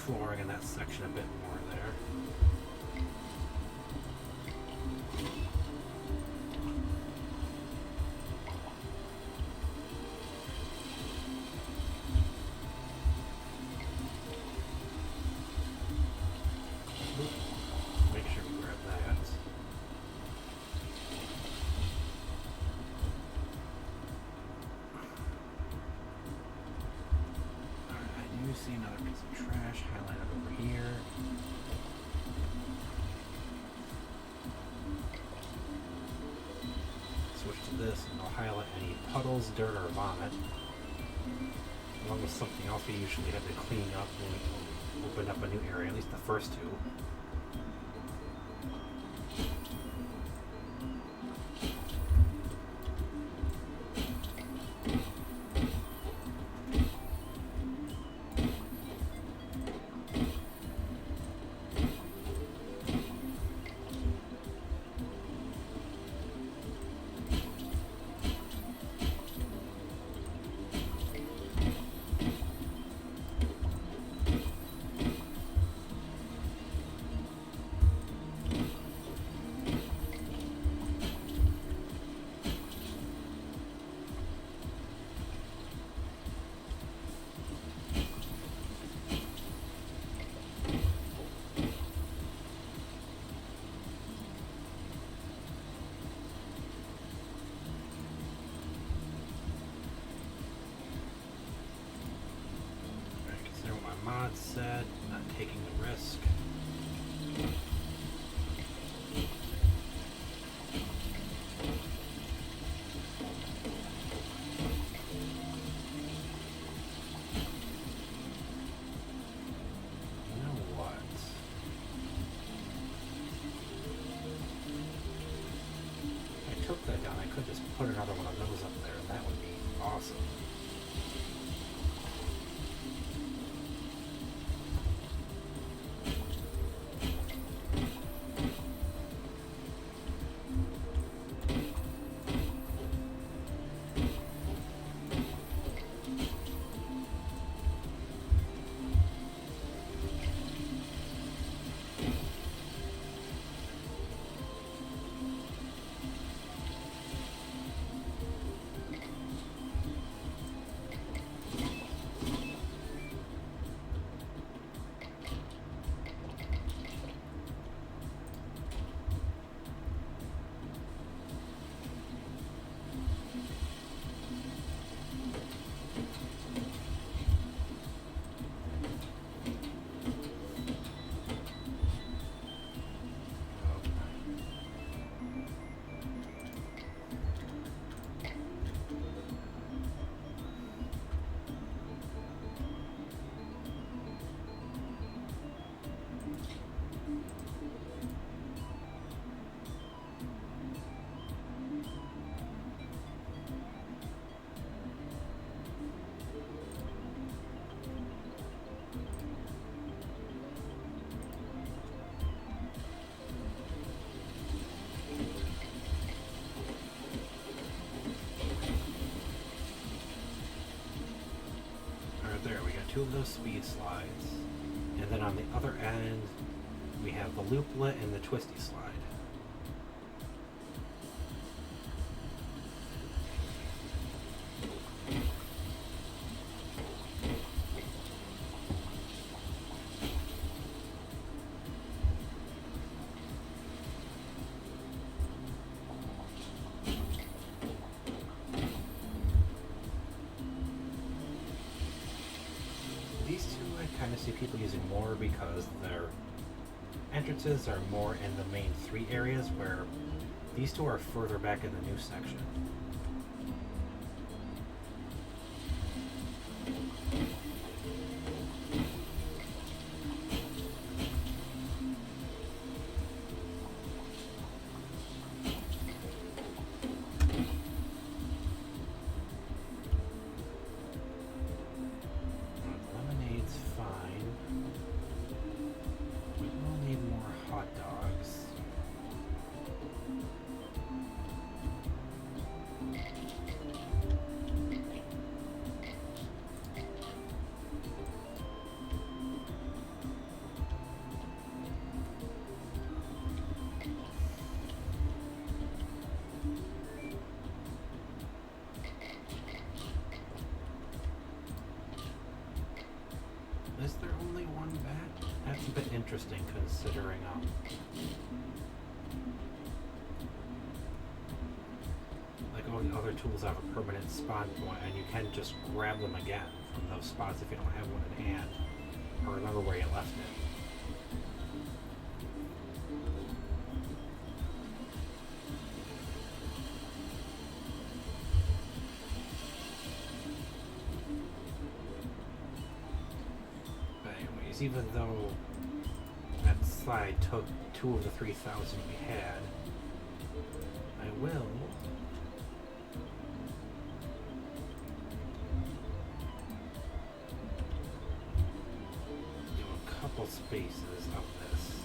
flooring in that section a bit more there. Make sure we grab that. Alright, I do see another piece of trash highlighted over here. Switch to this and I'll highlight any puddles, dirt, or vomit. Along with something else we usually have to clean up when we open up a new area, at least the first two. Mod set, not taking the risk. You know what? If I took that down, I could just put another one of those up there, and that would be awesome. There, we got two of those speed slides, and then on the other end we have the looplet and the twisty slide. These two I kind of see people using more because their entrances are more in the main three areas, where these two are further back in the new section. one bat? That's a bit interesting considering like all the other tools have a permanent spawn point and you can just grab them again from those spots if you don't have one in hand or remember where you left it. Even though that slide took 2 of the 3,000 we had, I will do a couple spaces of this.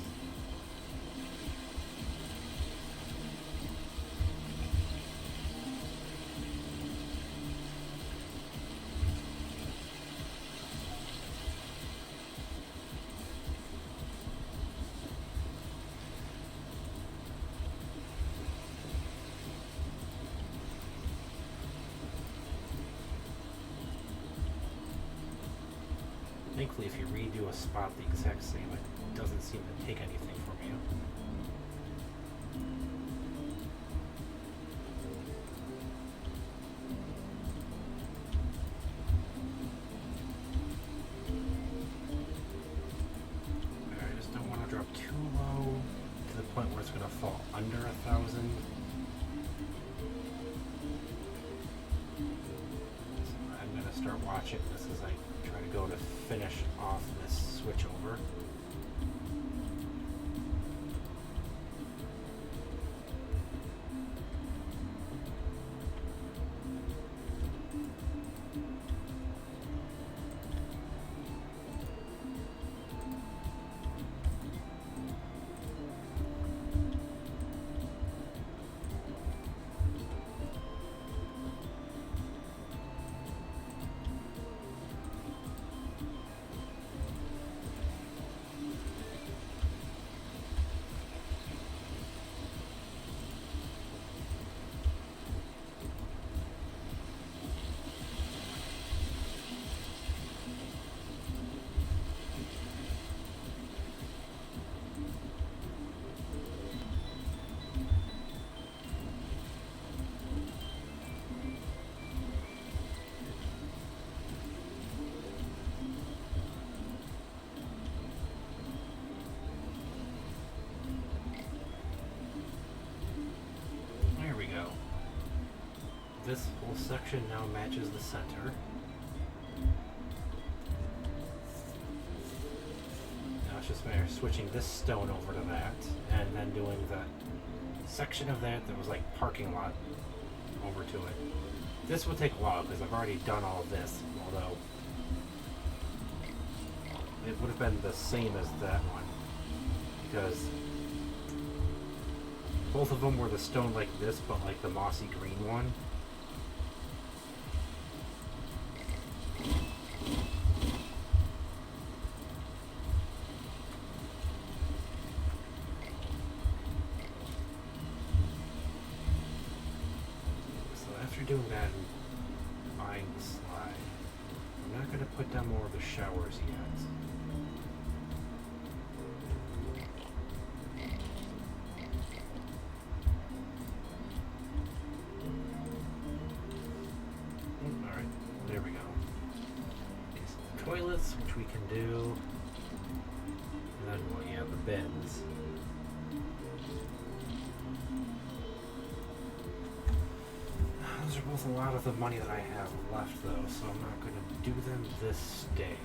Thankfully, if you redo a spot the exact same, it doesn't seem to take anything from you. I just don't want to drop too low to the point where it's going to fall under 1,000. So I'm going to start watching this as I try to go to finish off this switch over. This whole section now matches the center. Now it's just a matter of switching this stone over to that, and then doing the section of that was like parking lot over to it. This will take a while because I've already done all of this, although it would have been the same as that one because both of them were the stone like this, but like the mossy green one. Doing that and buying the slide. I'm not going to put down more of the showers yet. Alright, there we go. Okay, so the toilets, which we can do. And then, well, yeah, the bins. Those are both a lot of the money that I have left, though, so I'm not going to do them this day.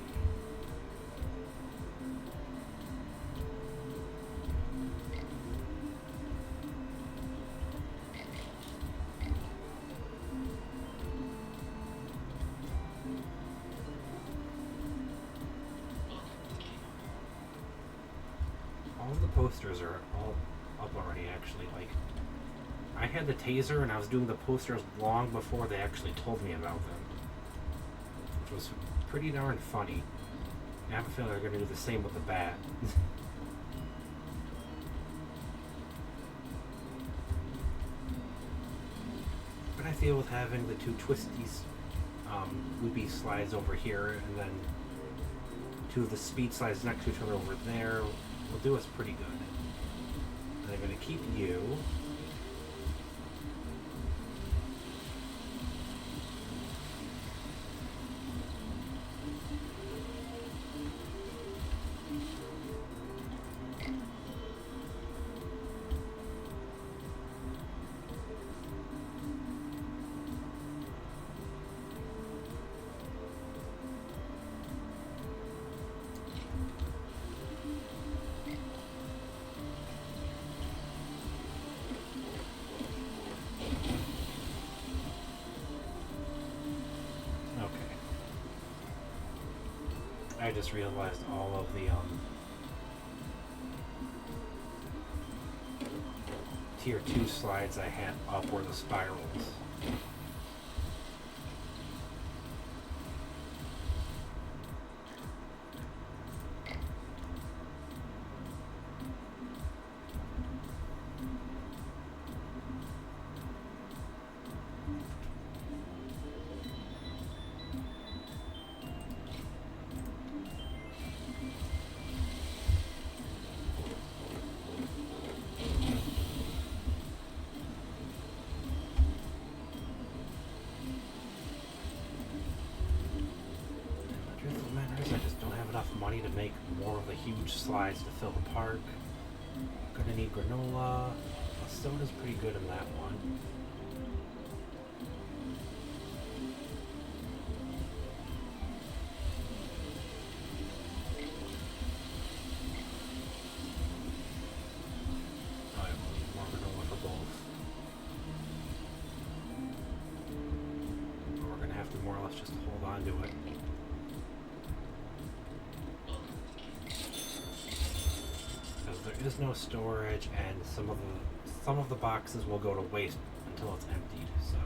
All of the posters are all up already, actually. Like, I had the taser and I was doing the posters long before they actually told me about them, which was pretty darn funny. I have a feeling they're going to do the same with the bat. But I feel with having the two twisties, loopy slides over here and then Two of the speed slides next to each other over there will do us pretty good. And I'm going to keep you. I just realized all of the tier 2 slides I had up were the spirals. Money to make more of the huge slides to fill the park. Gonna need granola. A soda's pretty good in that one. Oh, I will need more granola for both. We're gonna have to more or less just hold on to it. There is no storage, and some of the boxes will go to waste until it's emptied. So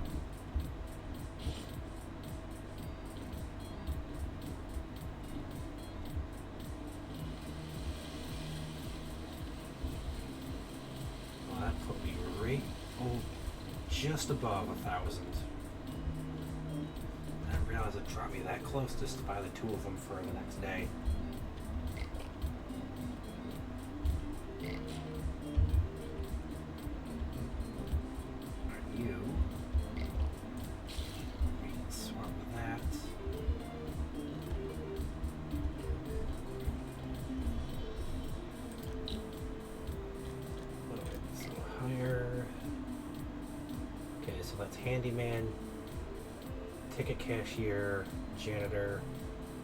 well, that put me right just above 1,000. I didn't realize it dropped me that close just to buy the 2 of them for the next day. Handyman, ticket cashier, janitor,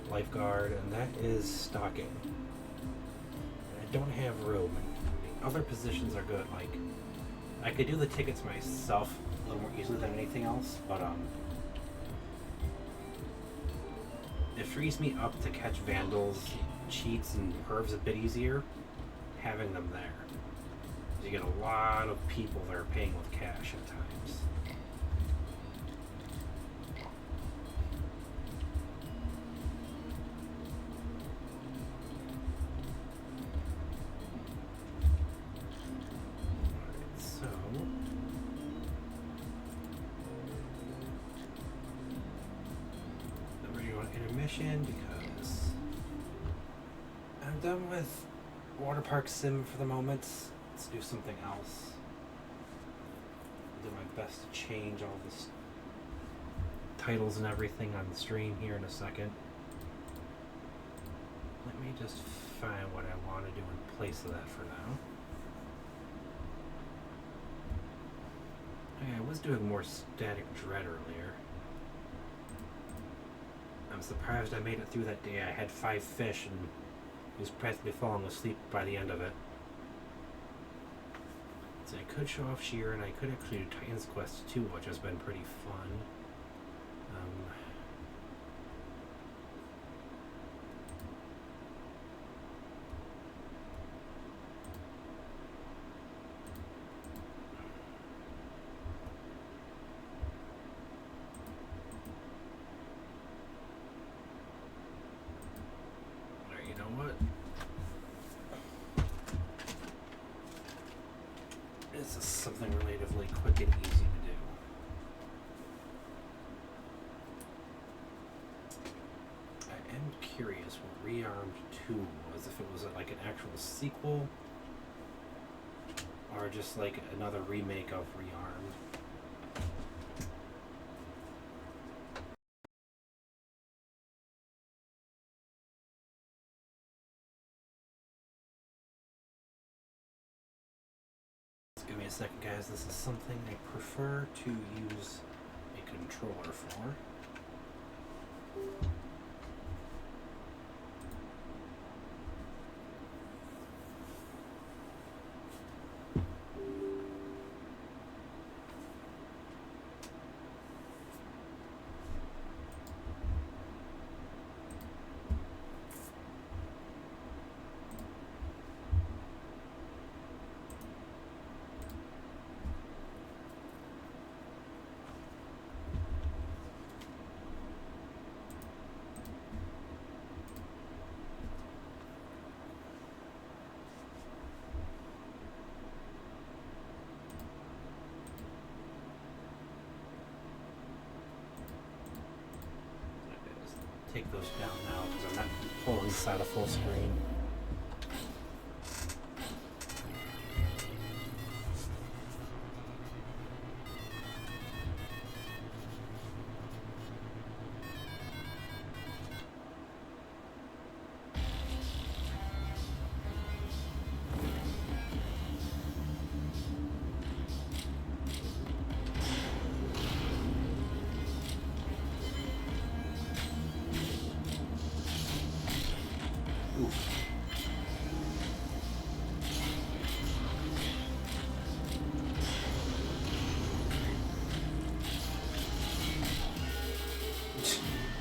lifeguard, and that is stocking. I don't have room. Other positions are good. Like, I could do the tickets myself a little more easily than anything else, but it frees me up to catch vandals, cheats, and pervs a bit easier having them there. You get a lot of people that are paying with cash at times. Because I'm done with Waterpark Sim for the moment. Let's do something else. I'll do my best to change all this titles and everything on the stream here in a second. Let me just find what I want to do in place of that for now. Okay, I was doing more Static Dread earlier. I'm surprised I made it through that day. I had 5 fish and was practically falling asleep by the end of it. So I could show off Sheer, and I could actually do Titan's Quest 2, which has been pretty fun. Something relatively quick and easy to do. I am curious what rearmed 2 was, if it was like an actual sequel or just like another remake of Rearmed. Give me a second, guys. This is something I prefer to use a controller for. Take those down now because I'm not pulling this out of full screen.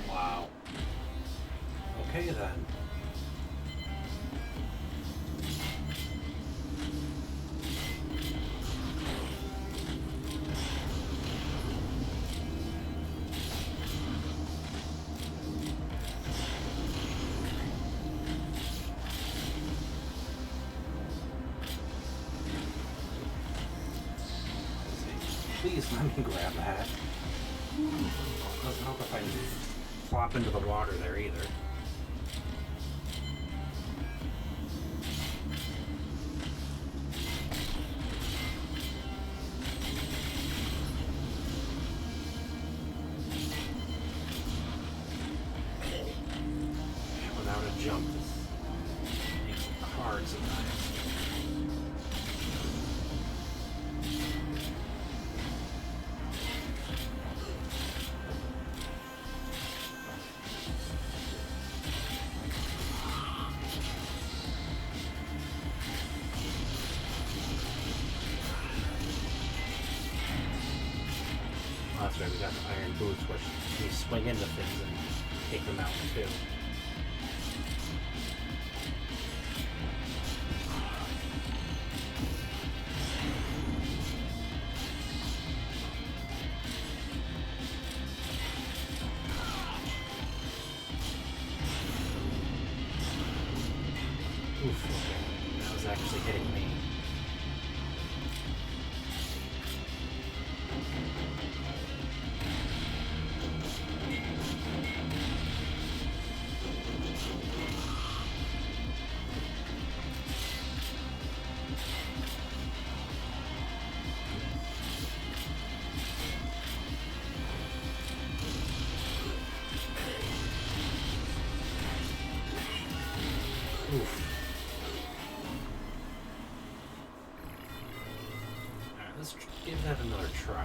Wow. Okay then. Please let me grab that. Doesn't help if I plop into the water there either. Without a jump, this makes it hard sometimes. That's right, we got the iron boots where we swing into things and take them out too. Oof, okay. That was actually hitting me. Oof. Alright, let's give that another try.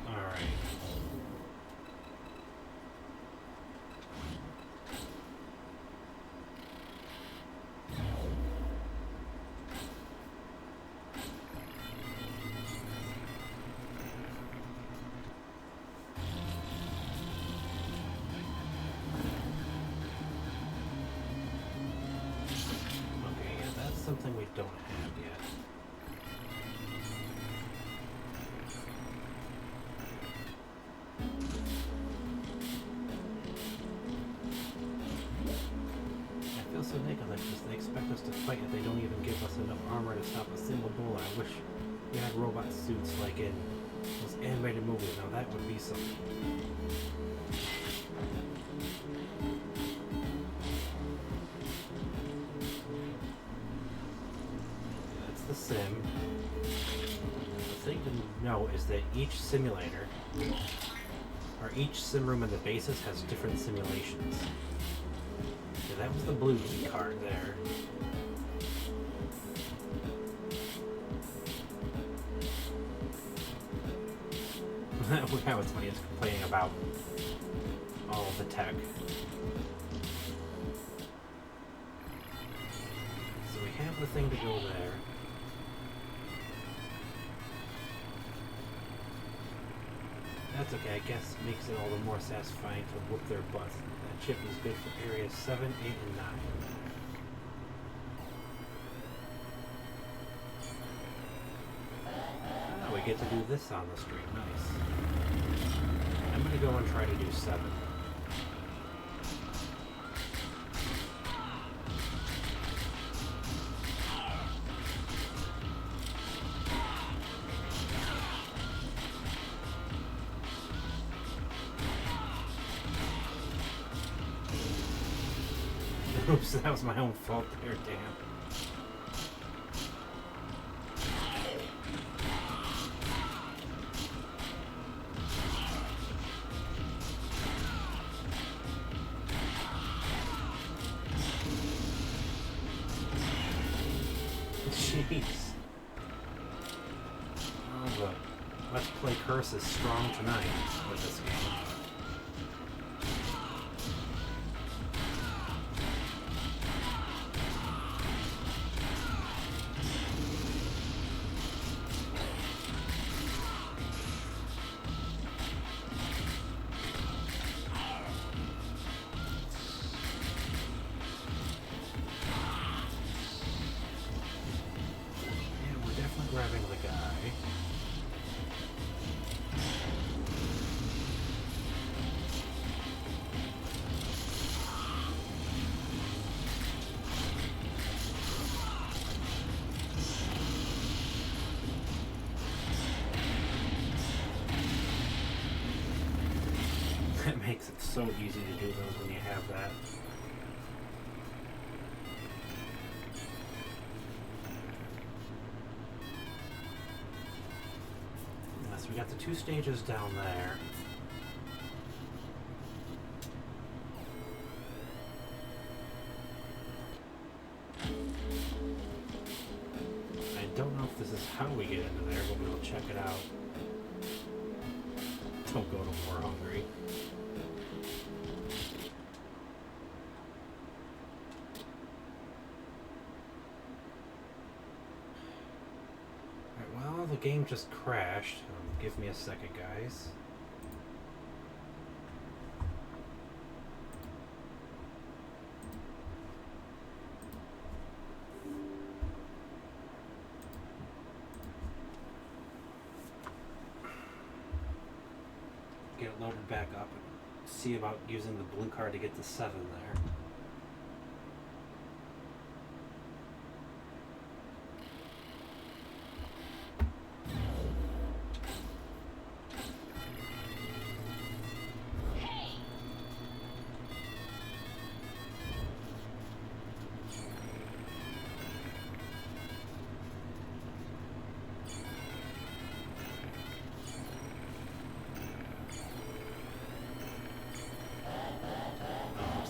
Alright. Something we don't have yet. so niggling because they expect us to fight and they don't even give us enough armor to stop a single bullet. I wish we had robot suits like in those animated movies. Now that would be something. That's the sim. The thing to know is that each simulator, or each sim room in the bases, has different simulations. So that was the blue key card there. That was funny, it's complaining about all of the tech. So we have the thing to go there. That's okay, I guess it makes it all the more satisfying to whoop their butts. That chip is good for areas 7, 8, and 9. Oh, we get to do this on the stream, nice. I'm gonna go and try to do 7. Oops, that was my own fault there, damn. Jeez. Oh, the Let's Play curse is strong tonight with this game. Grabbing the guy. That makes it so easy to do those when you have that. We got the 2 stages down there. I don't know if this is how we get into there, but we'll check it out. Don't go to war hungry. Alright, well, the game just crashed. Give me a second, guys. Get it loaded back up and see about using the blue card to get to 7 there.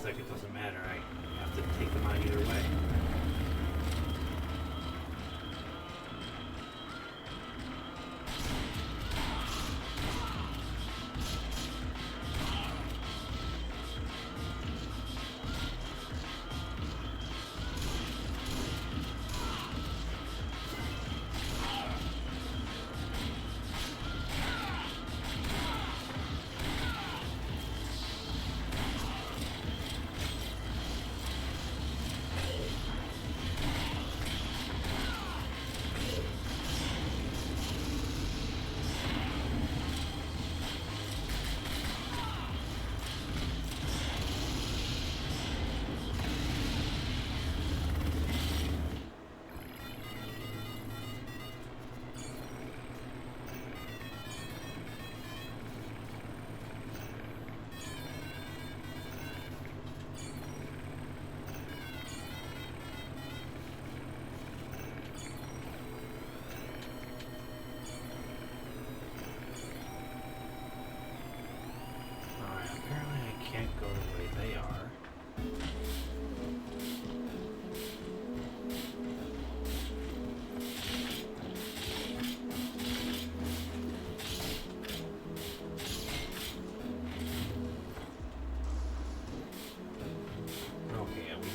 Like it doesn't matter, I have to take them on either way.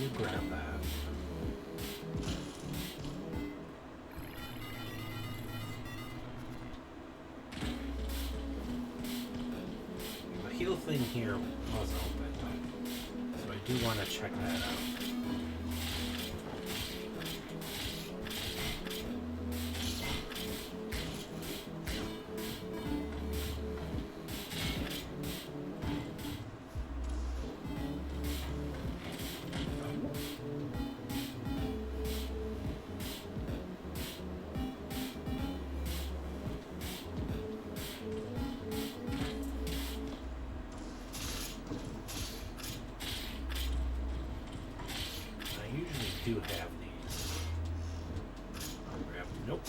you grab that. The heal thing here was open, so I do want to check that out. Do have these. I'll grab them. Nope.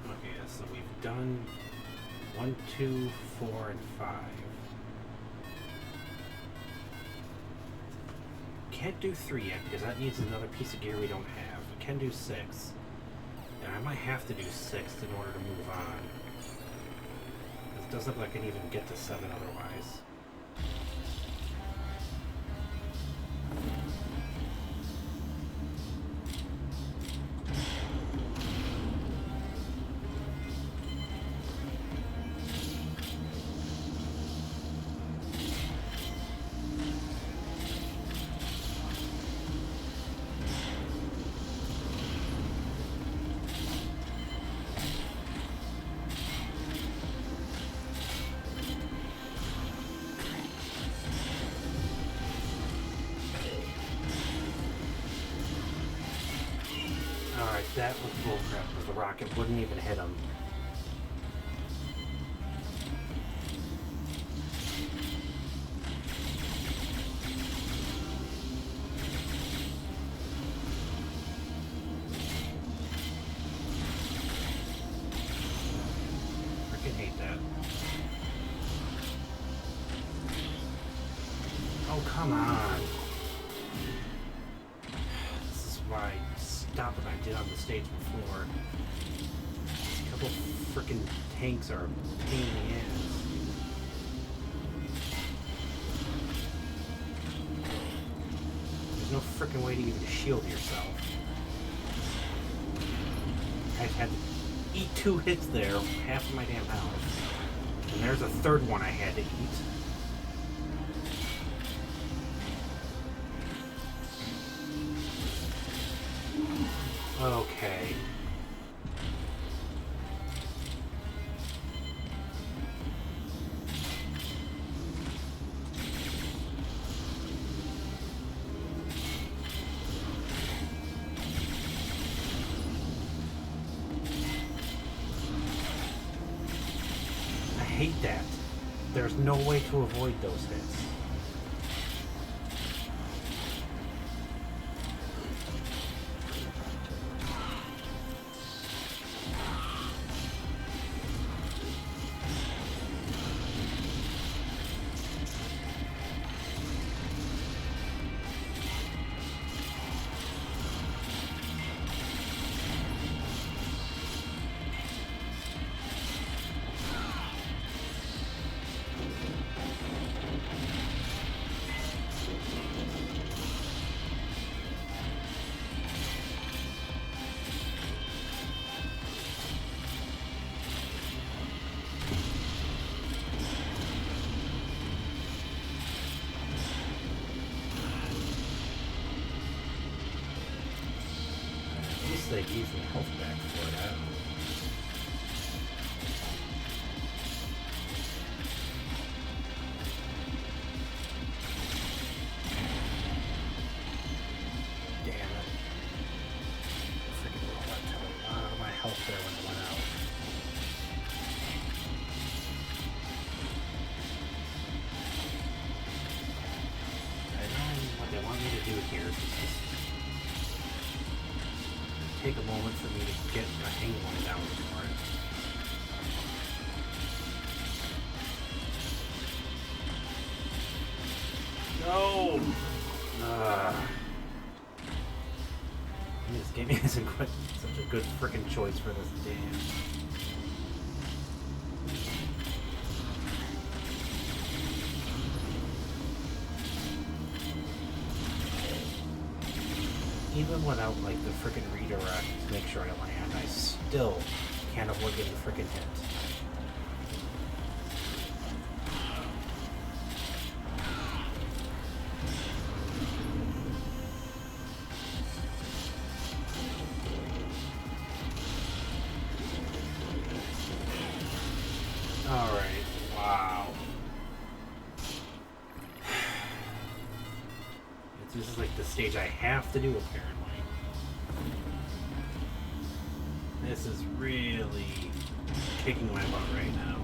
Okay, so we've done 1, 2, 4, and 5. Can't do 3 yet because that needs another piece of gear we don't have. We can do 6. And I might have to do 6 in order to move on. It doesn't look like I can even get to 7 otherwise. That was bullcrap, because the rocket wouldn't even hit him. Freaking hate that. Oh, come on. This is why I stopped what I did on the stage before. A couple freaking tanks are a pain in the ass. There's no freaking way to even shield yourself. I had to eat 2 hits there, half of my damn health. And there's a third one I had to eat. Okay. I hate that. There's no way to avoid those hits. They gave me health back for it. I don't know. Damn it. Freaking roll that to my health there when it went out. I know what they want me to do here is just take a moment for me to get my hang down for it. No! This game isn't quite such a good frickin' choice for this game. Even without like the frickin' redirect to make sure I land, I still can't avoid getting the frickin' hit. Alright, wow. This is like the stage I have to do, apparently. This is really kicking my butt right now.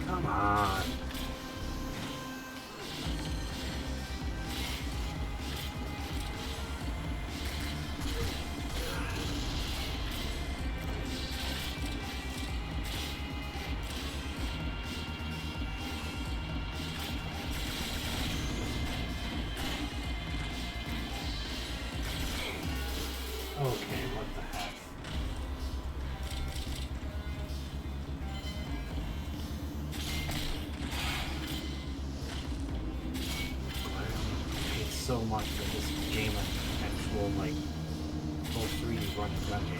Come on. Okay, what the heck? I hate so much for this game an actual, like, full 3D run and gun game.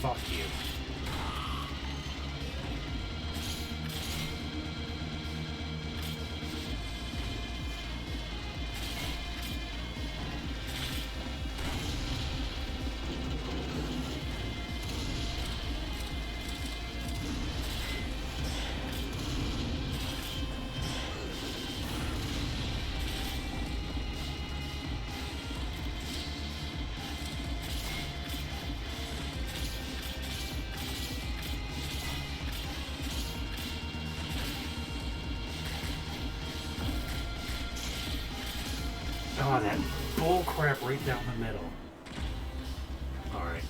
Fuck you. Oh, that bull crap right down the middle. Alright.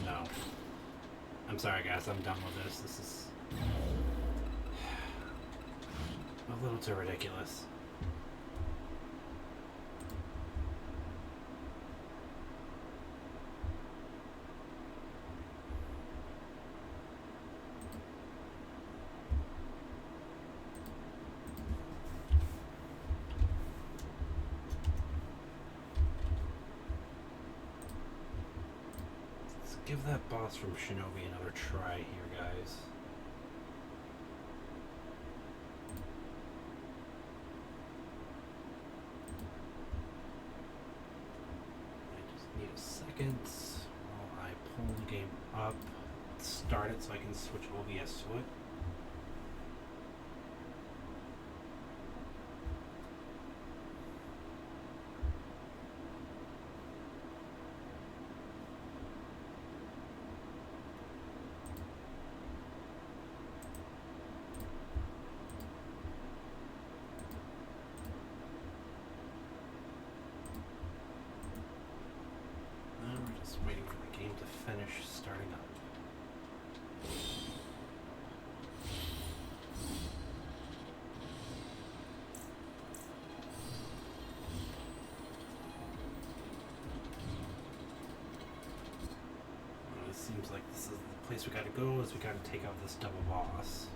No. I'm sorry, guys. I'm done with this. This is a little too ridiculous. Give that boss from Shinobi another try here, guys. I just need a second while I pull the game up, start it so I can switch OBS to it. Waiting for the game to finish starting up. place we gotta go is we gotta take out this double boss.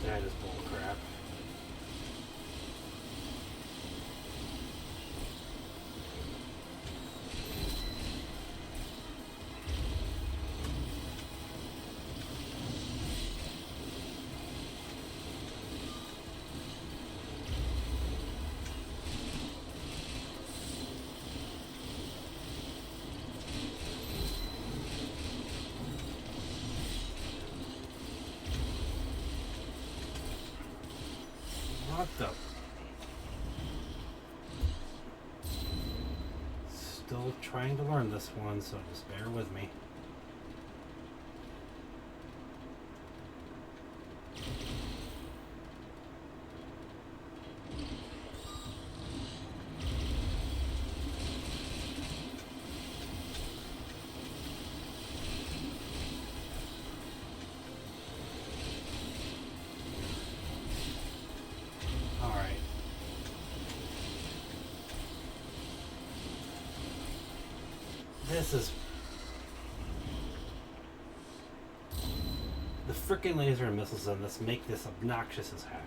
That is bullcrap. What the? Still trying to learn this one, so just bear with me. This is... The frickin' laser and missiles on this make this obnoxious as heck.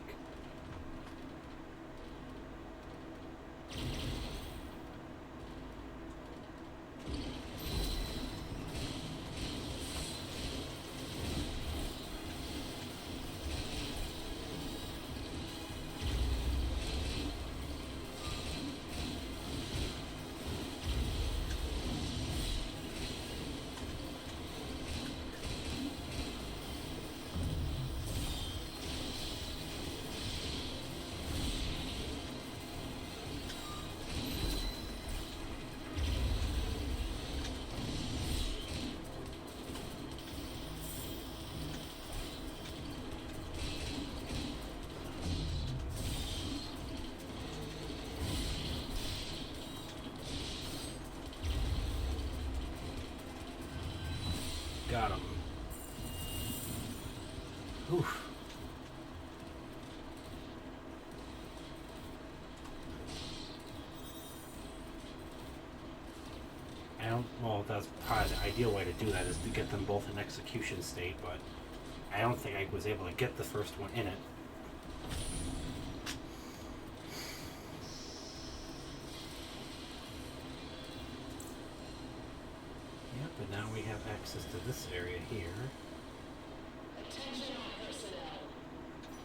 Got him. Oof. Well, that's probably the ideal way to do that, is to get them both in execution state, but I don't think I was able to get the first one in it. Yep, but now we have access to this area here. Attention all personnel.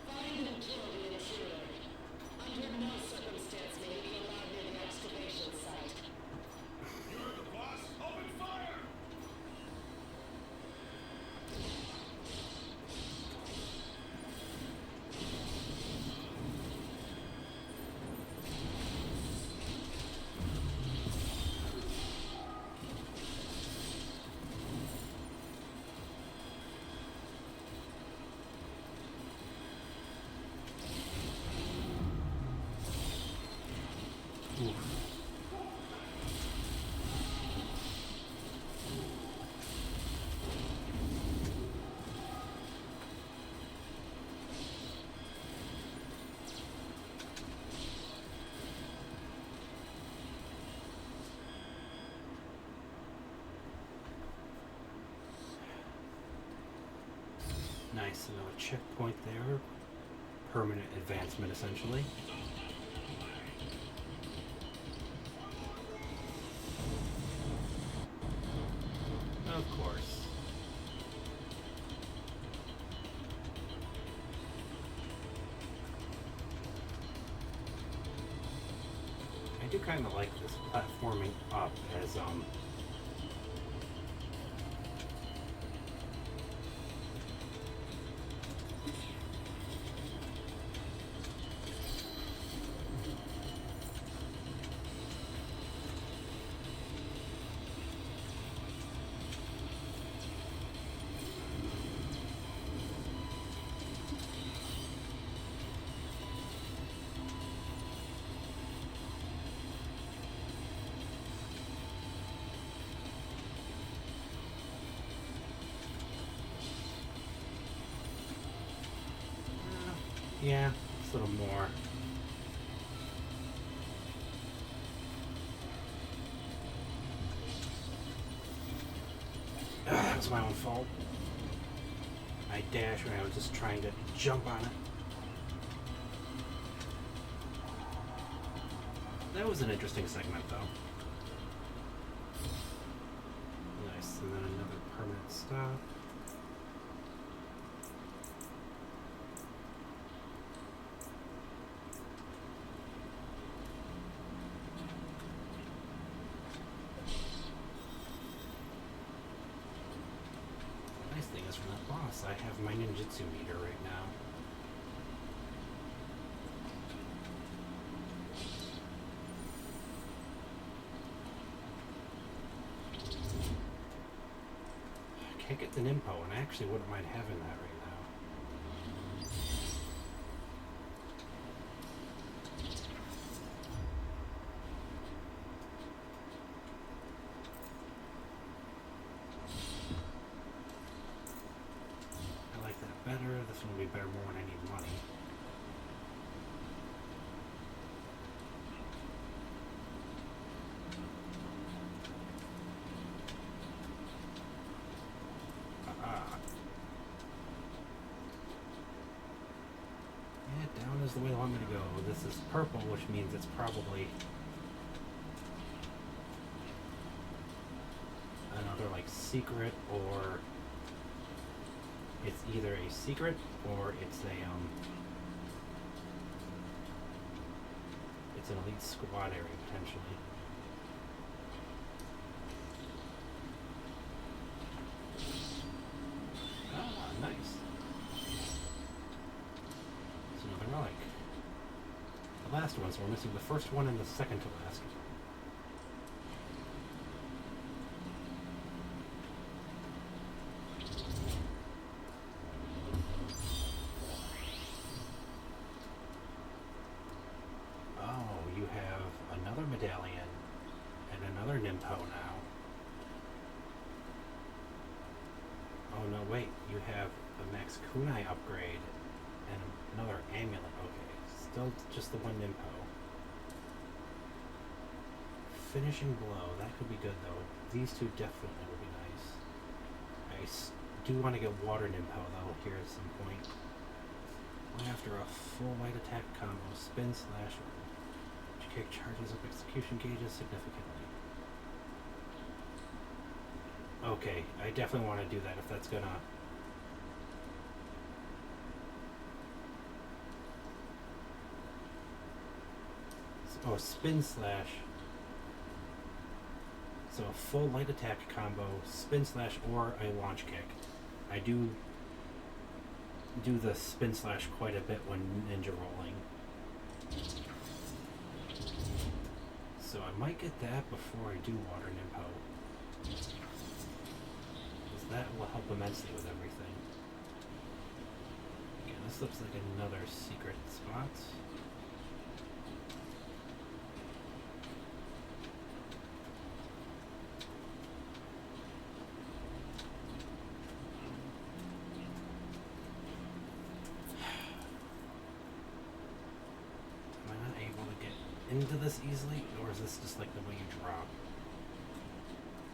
Find and kill the intruder. Under no circumstance may he be allowed near the excavation site. You heard the boss? Open fire! Oof. Nice, another checkpoint there. Permanent advancement, essentially. Of course. I do kind of like this platforming up as Yeah, it's a little more. That was my own fault. I dashed when I was just trying to jump on it. That was an interesting segment, though. Nice, and then another permanent stop. The nice thing is from that boss, I have my ninjutsu meter right now. I get the Nimpo, and I actually wouldn't mind having that right now. I like that better. This one will be better more when I need money. Down is the way they want me to go. This is purple, which means it's probably another like secret, or it's either a secret or it's an elite squad area potentially. Ah, nice. Relic. The last one, so we're missing the first one and the second to last. Oh, you have another medallion and another Nimpo now. Oh no, wait, you have a Max Kunai upgrade and another amulet. Okay, still just the one Nimpo. Finishing blow. That could be good though. These two definitely would be nice. I do want to get water Nimpo though here at some point. After a full light attack combo, spin slash kick charges up execution gauges significantly. Okay, I definitely want to do that if that's gonna. Oh, spin slash. So a full light attack combo, spin slash, or a launch kick. I do the spin slash quite a bit when ninja rolling. So I might get that before I do water Nimpo. Because that will help immensely with everything. Again, this looks like another secret spot. Into this easily, or is this just like the way you drop?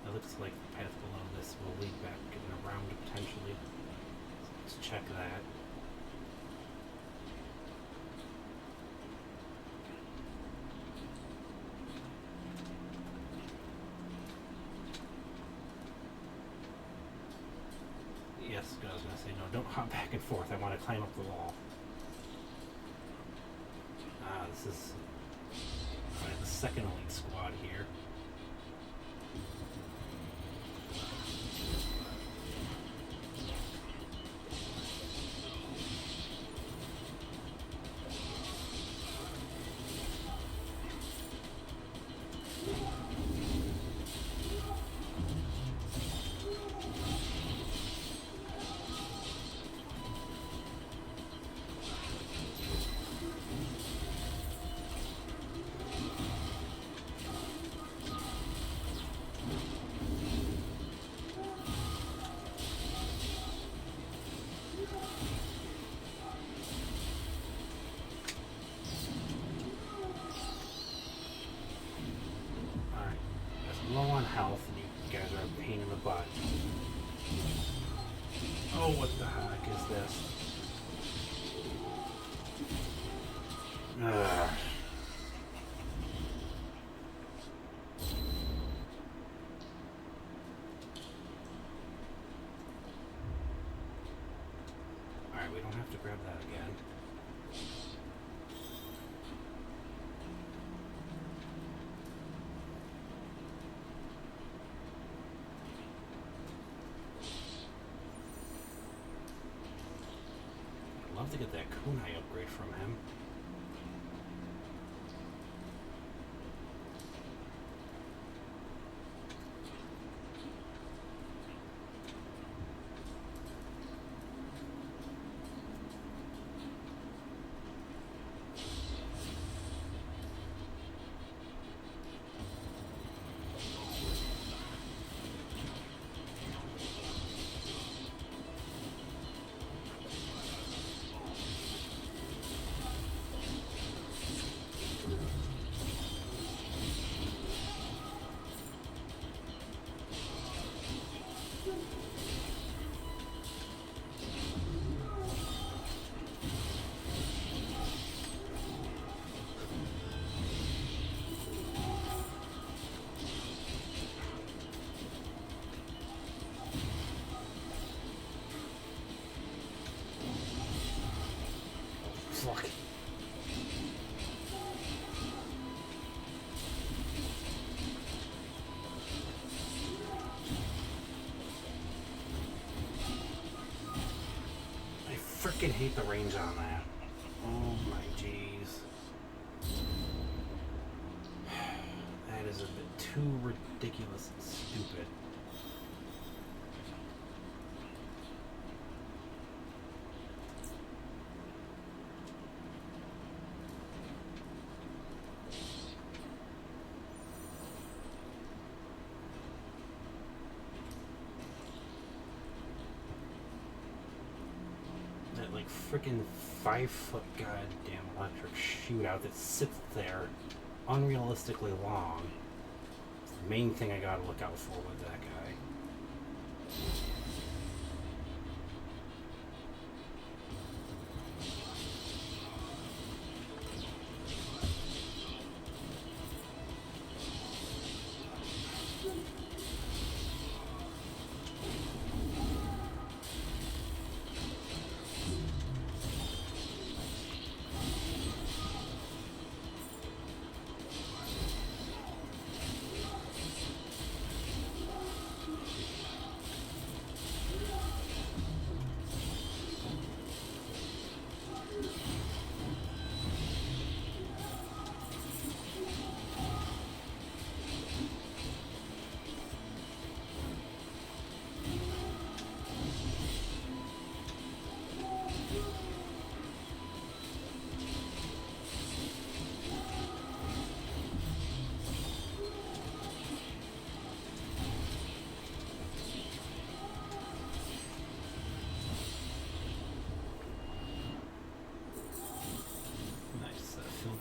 It looks like the path below this will lead back and around potentially. Let's check that. Yes, I was gonna say no, don't hop back and forth. I want to climb up the wall. Ah, this is the second elite squad here. Ugh. Alright, we don't have to grab that again. I'd love to get that kunai upgrade from him. Fuck. I freaking hate the range on that. Oh my jeez. That is a bit too ridiculous and stupid. That like freaking 5-foot goddamn electric shootout that sits there unrealistically long. It's the main thing I gotta look out for with that guy.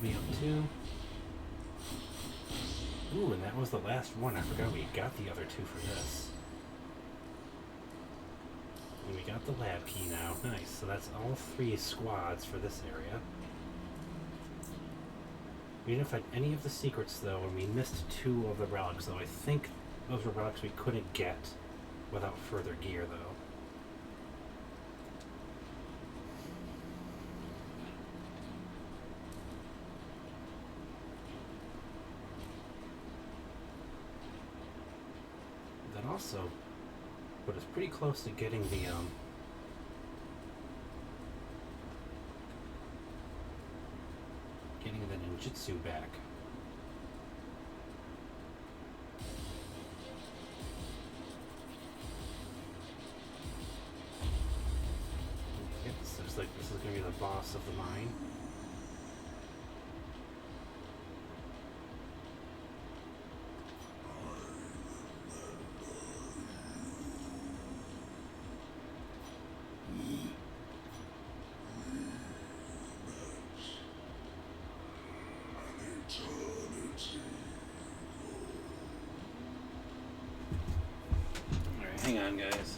Me up too. Ooh, and that was the last one. I forgot we got the other two for this. And we got the lab key now. Nice. So that's all 3 squads for this area. We didn't find any of the secrets though, and we missed 2 of the relics though. I think those were relics we couldn't get without further gear though. Also put us pretty close to getting the ninjutsu back. Okay, so it's like this is gonna be the boss of the mine. Hang on, guys.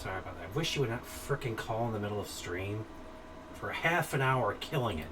sorry about that. I wish you would not frickin' call in the middle of stream for half an hour killing it.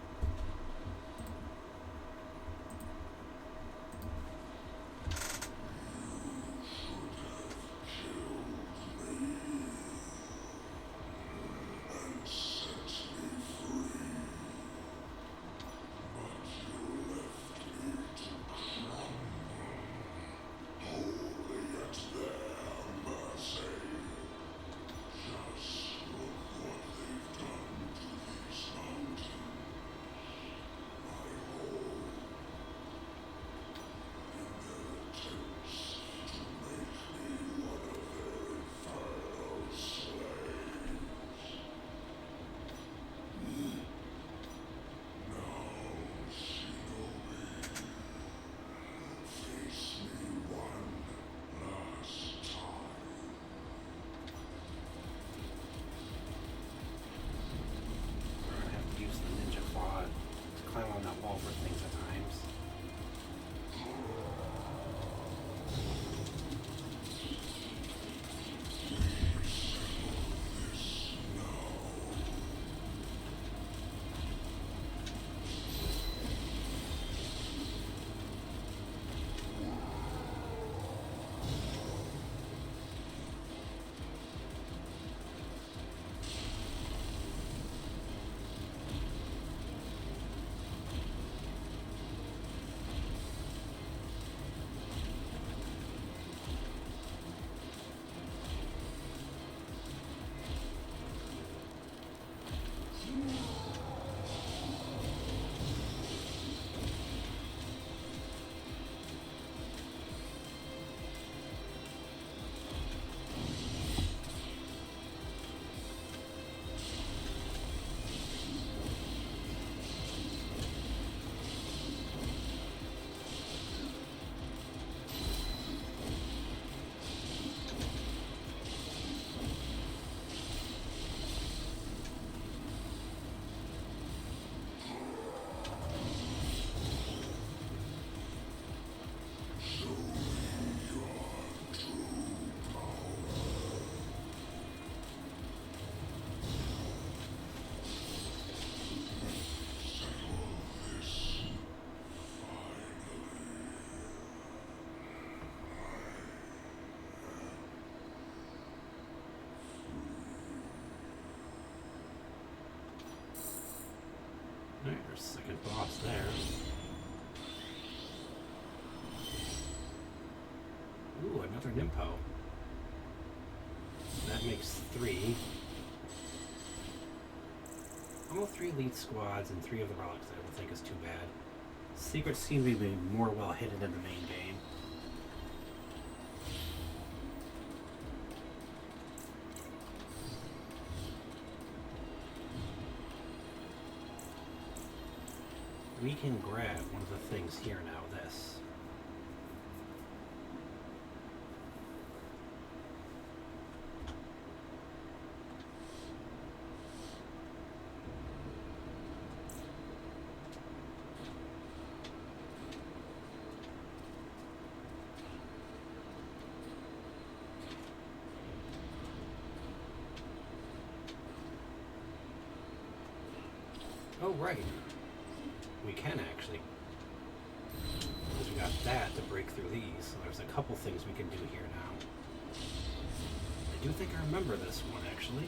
For things at times. Alright, there's a second boss there. Ooh, another Nympho. That makes 3. All 3 elite squads and 3 of the relics I don't think is too bad. Secrets seem to be more well hidden in the main game. We can grab one of the things here now, this. Oh, right. We can actually, because we got that to break through these. So there's a couple things we can do here now. I do think I remember this one actually.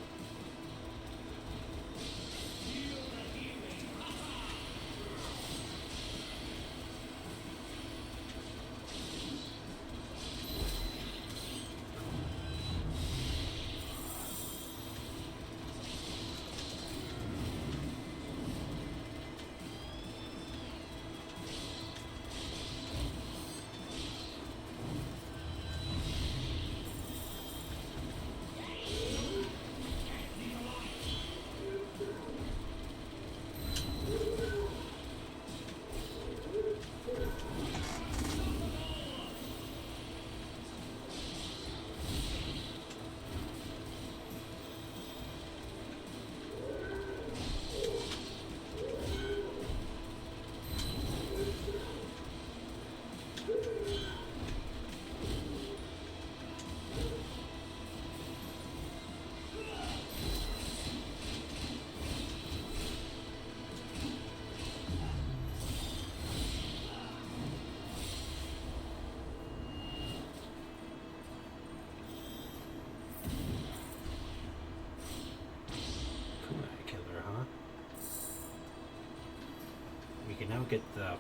get the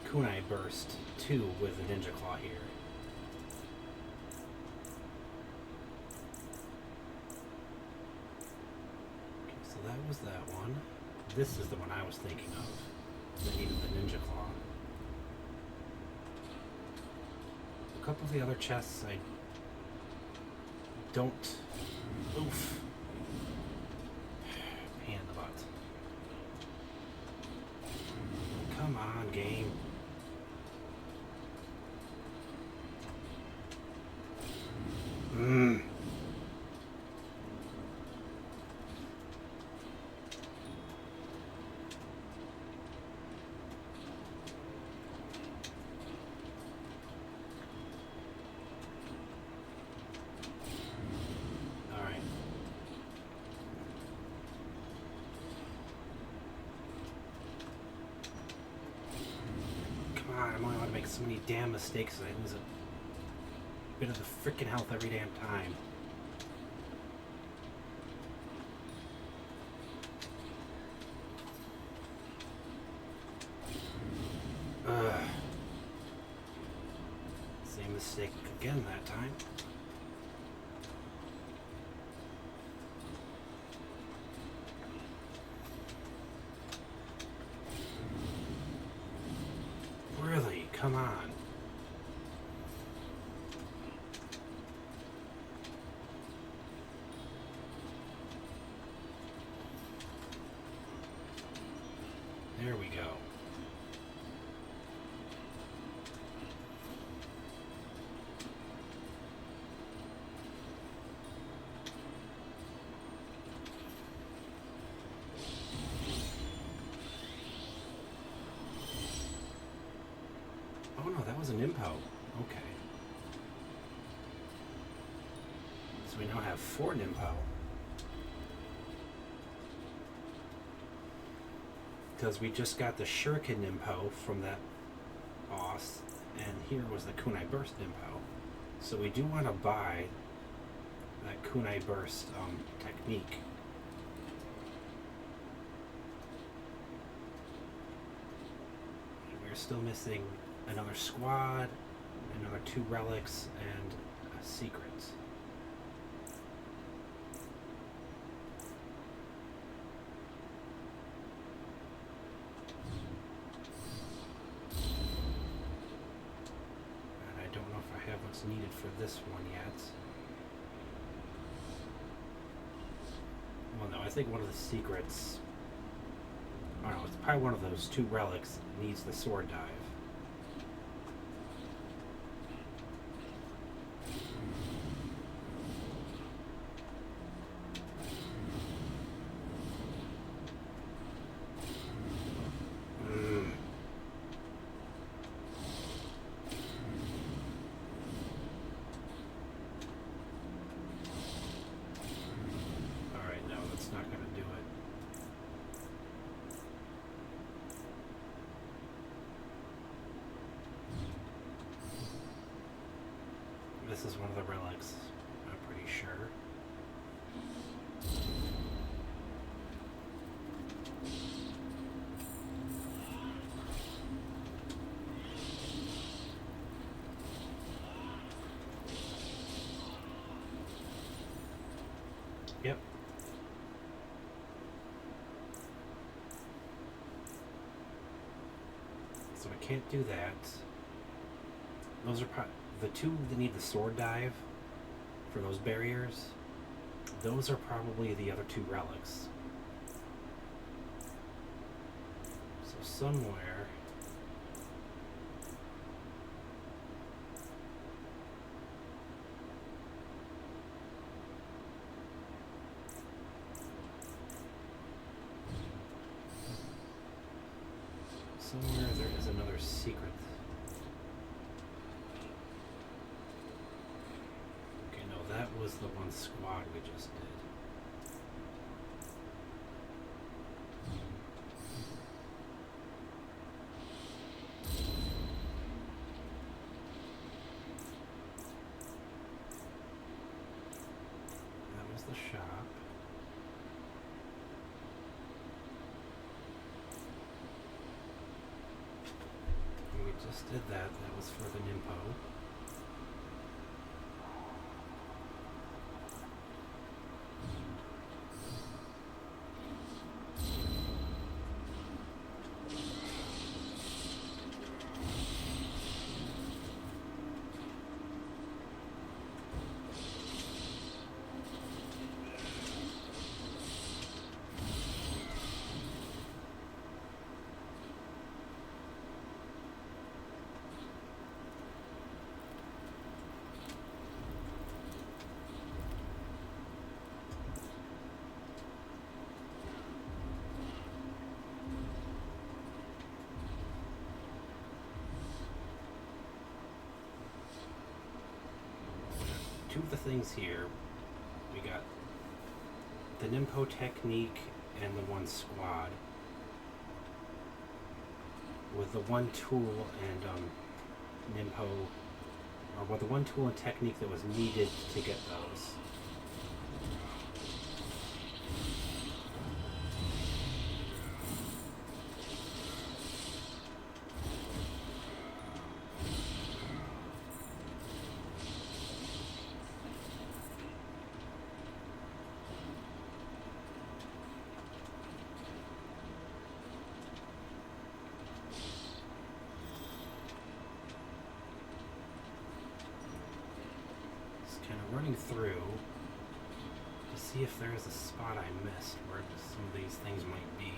Kunai Burst 2 with the Ninja Claw here. Okay, so that was that one. This is the one I was thinking of. That needed the Ninja Claw. A couple of the other chests I don't... Oof. Pain in the butt. Come on, game. Mmm. Alright. Come on, I'm only allowed to make so many damn mistakes that I lose a bit of the freaking health every damn time. Ugh. Same mistake again that time. Really? Come on. There we go. Oh no, that was an impo. Okay. So we now have 4 Nimpo. Because we just got the Shuriken Nimpo from that boss, and here was the Kunai Burst Nimpo. So we do want to buy that Kunai Burst technique. We're still missing another squad, another 2 relics, and a secret. And I don't know if I have what's needed for this one yet. Well, no, I think one of the secrets... I don't know, it's probably one of those 2 relics that needs the sword dive. Alright, no, that's not going to do it. This is one of the relics, I'm pretty sure. Yep. So I can't do that. Those are the 2 that need the sword dive for those barriers. Those are probably the other 2 relics. So somewhere... somewhere there is another secret. Okay, no, that was the one squad we just did. That was the shop. Just did that. That was for the Nimpo. Two of the things here, we got the Nimpo technique and the one squad. With the one tool and Nimpo, or with the one tool and technique that was needed to get those. Running through to see if there's a spot I missed where some of these things might be.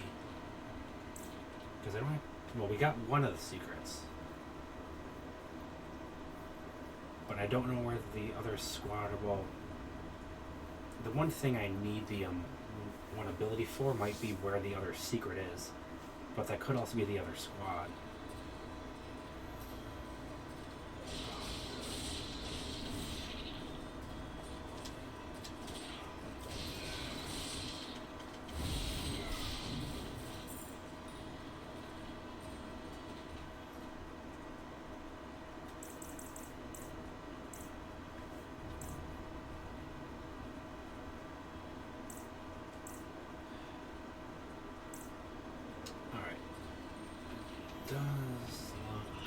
Because I don't have, well, we got one of the secrets. But I don't know where the other squad, well, the one thing I need the one ability for might be where the other secret is. But that could also be the other squad. Does look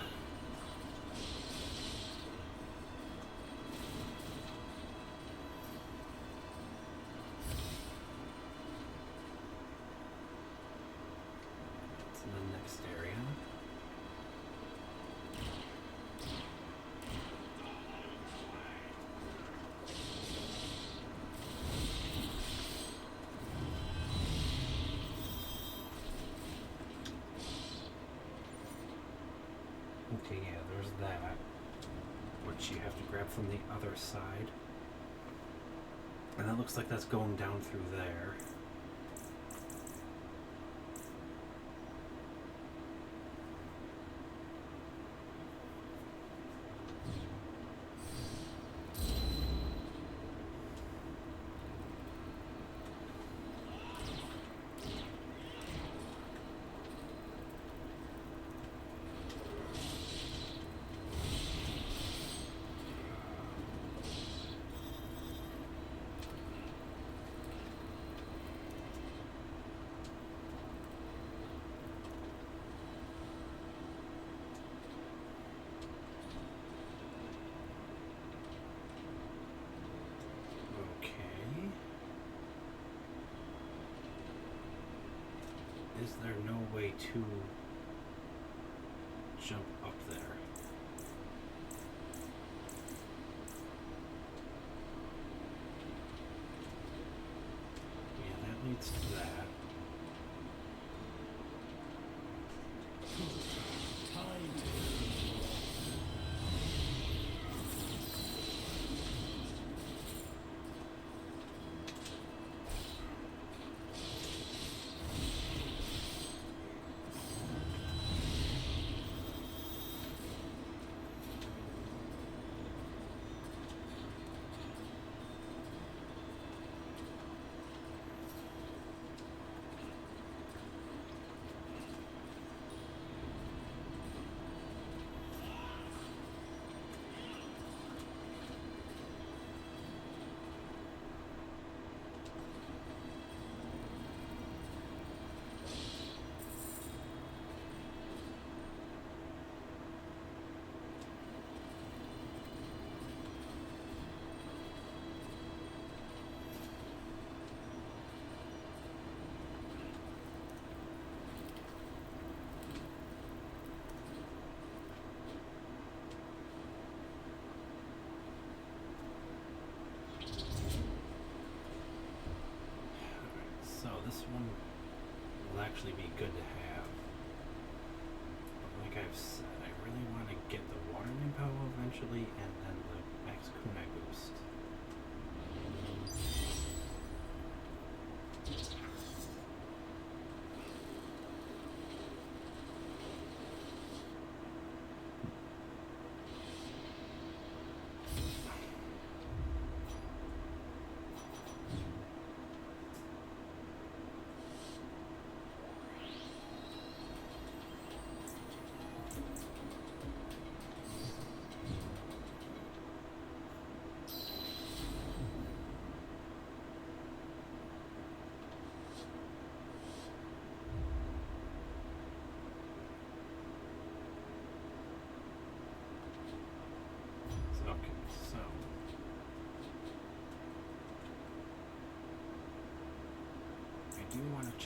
it's in the next area. Okay, yeah, there's that, which you have to grab from the other side. And that looks like that's going down through there. Is there no way to jump up there? Yeah, that leads to that.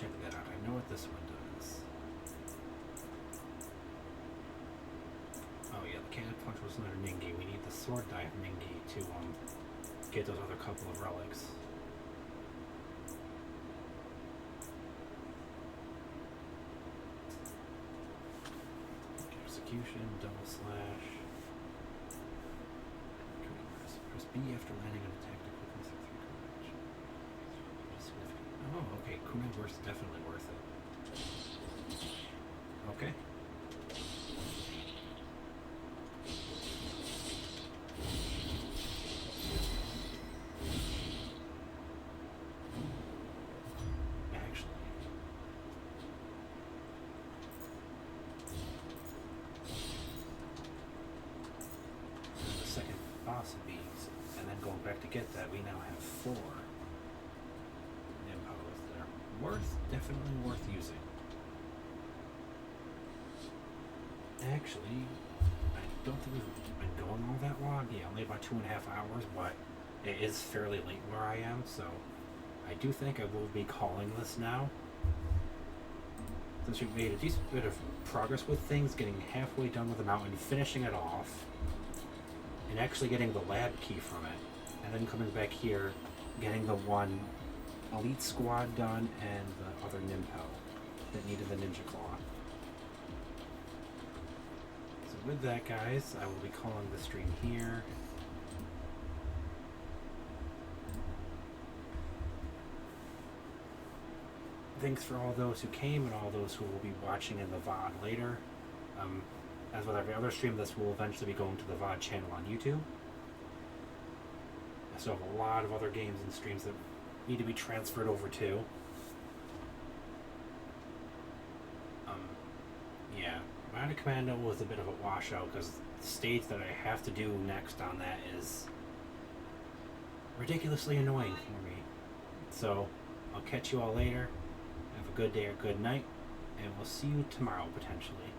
check that out. I know what this one does. Oh yeah, the cannon punch was another Ningi. We need the sword dive Ningi to get those other couple of relics. Execution, double slash. Press B after landing an attack to quickly set through courage. Oh, okay. Kunai burst is definitely worth it. Okay. Actually, the second boss of bees, and then going back to get that, we now have 4 impos that are definitely worth using. Actually, I don't think we've been going all that long. Yeah, only about 2.5 hours, but it is fairly late where I am, so I do think I will be calling this now. Since we've made a decent bit of progress with things, getting halfway done with the mountain, finishing it off, and actually getting the lab key from it, and then coming back here, getting the one elite squad done and the other Nimpo that needed the ninja claw. So with that, guys, I will be calling the stream here. Thanks for all those who came and all those who will be watching in the VOD later. As with every other stream, this will eventually be going to the VOD channel on YouTube. I still have a lot of other games and streams that need to be transferred over too. Yeah, Mighty Commando was a bit of a washout because the stage that I have to do next on that is ridiculously annoying for me. So, I'll catch you all later. Have a good day or good night, and we'll see you tomorrow potentially.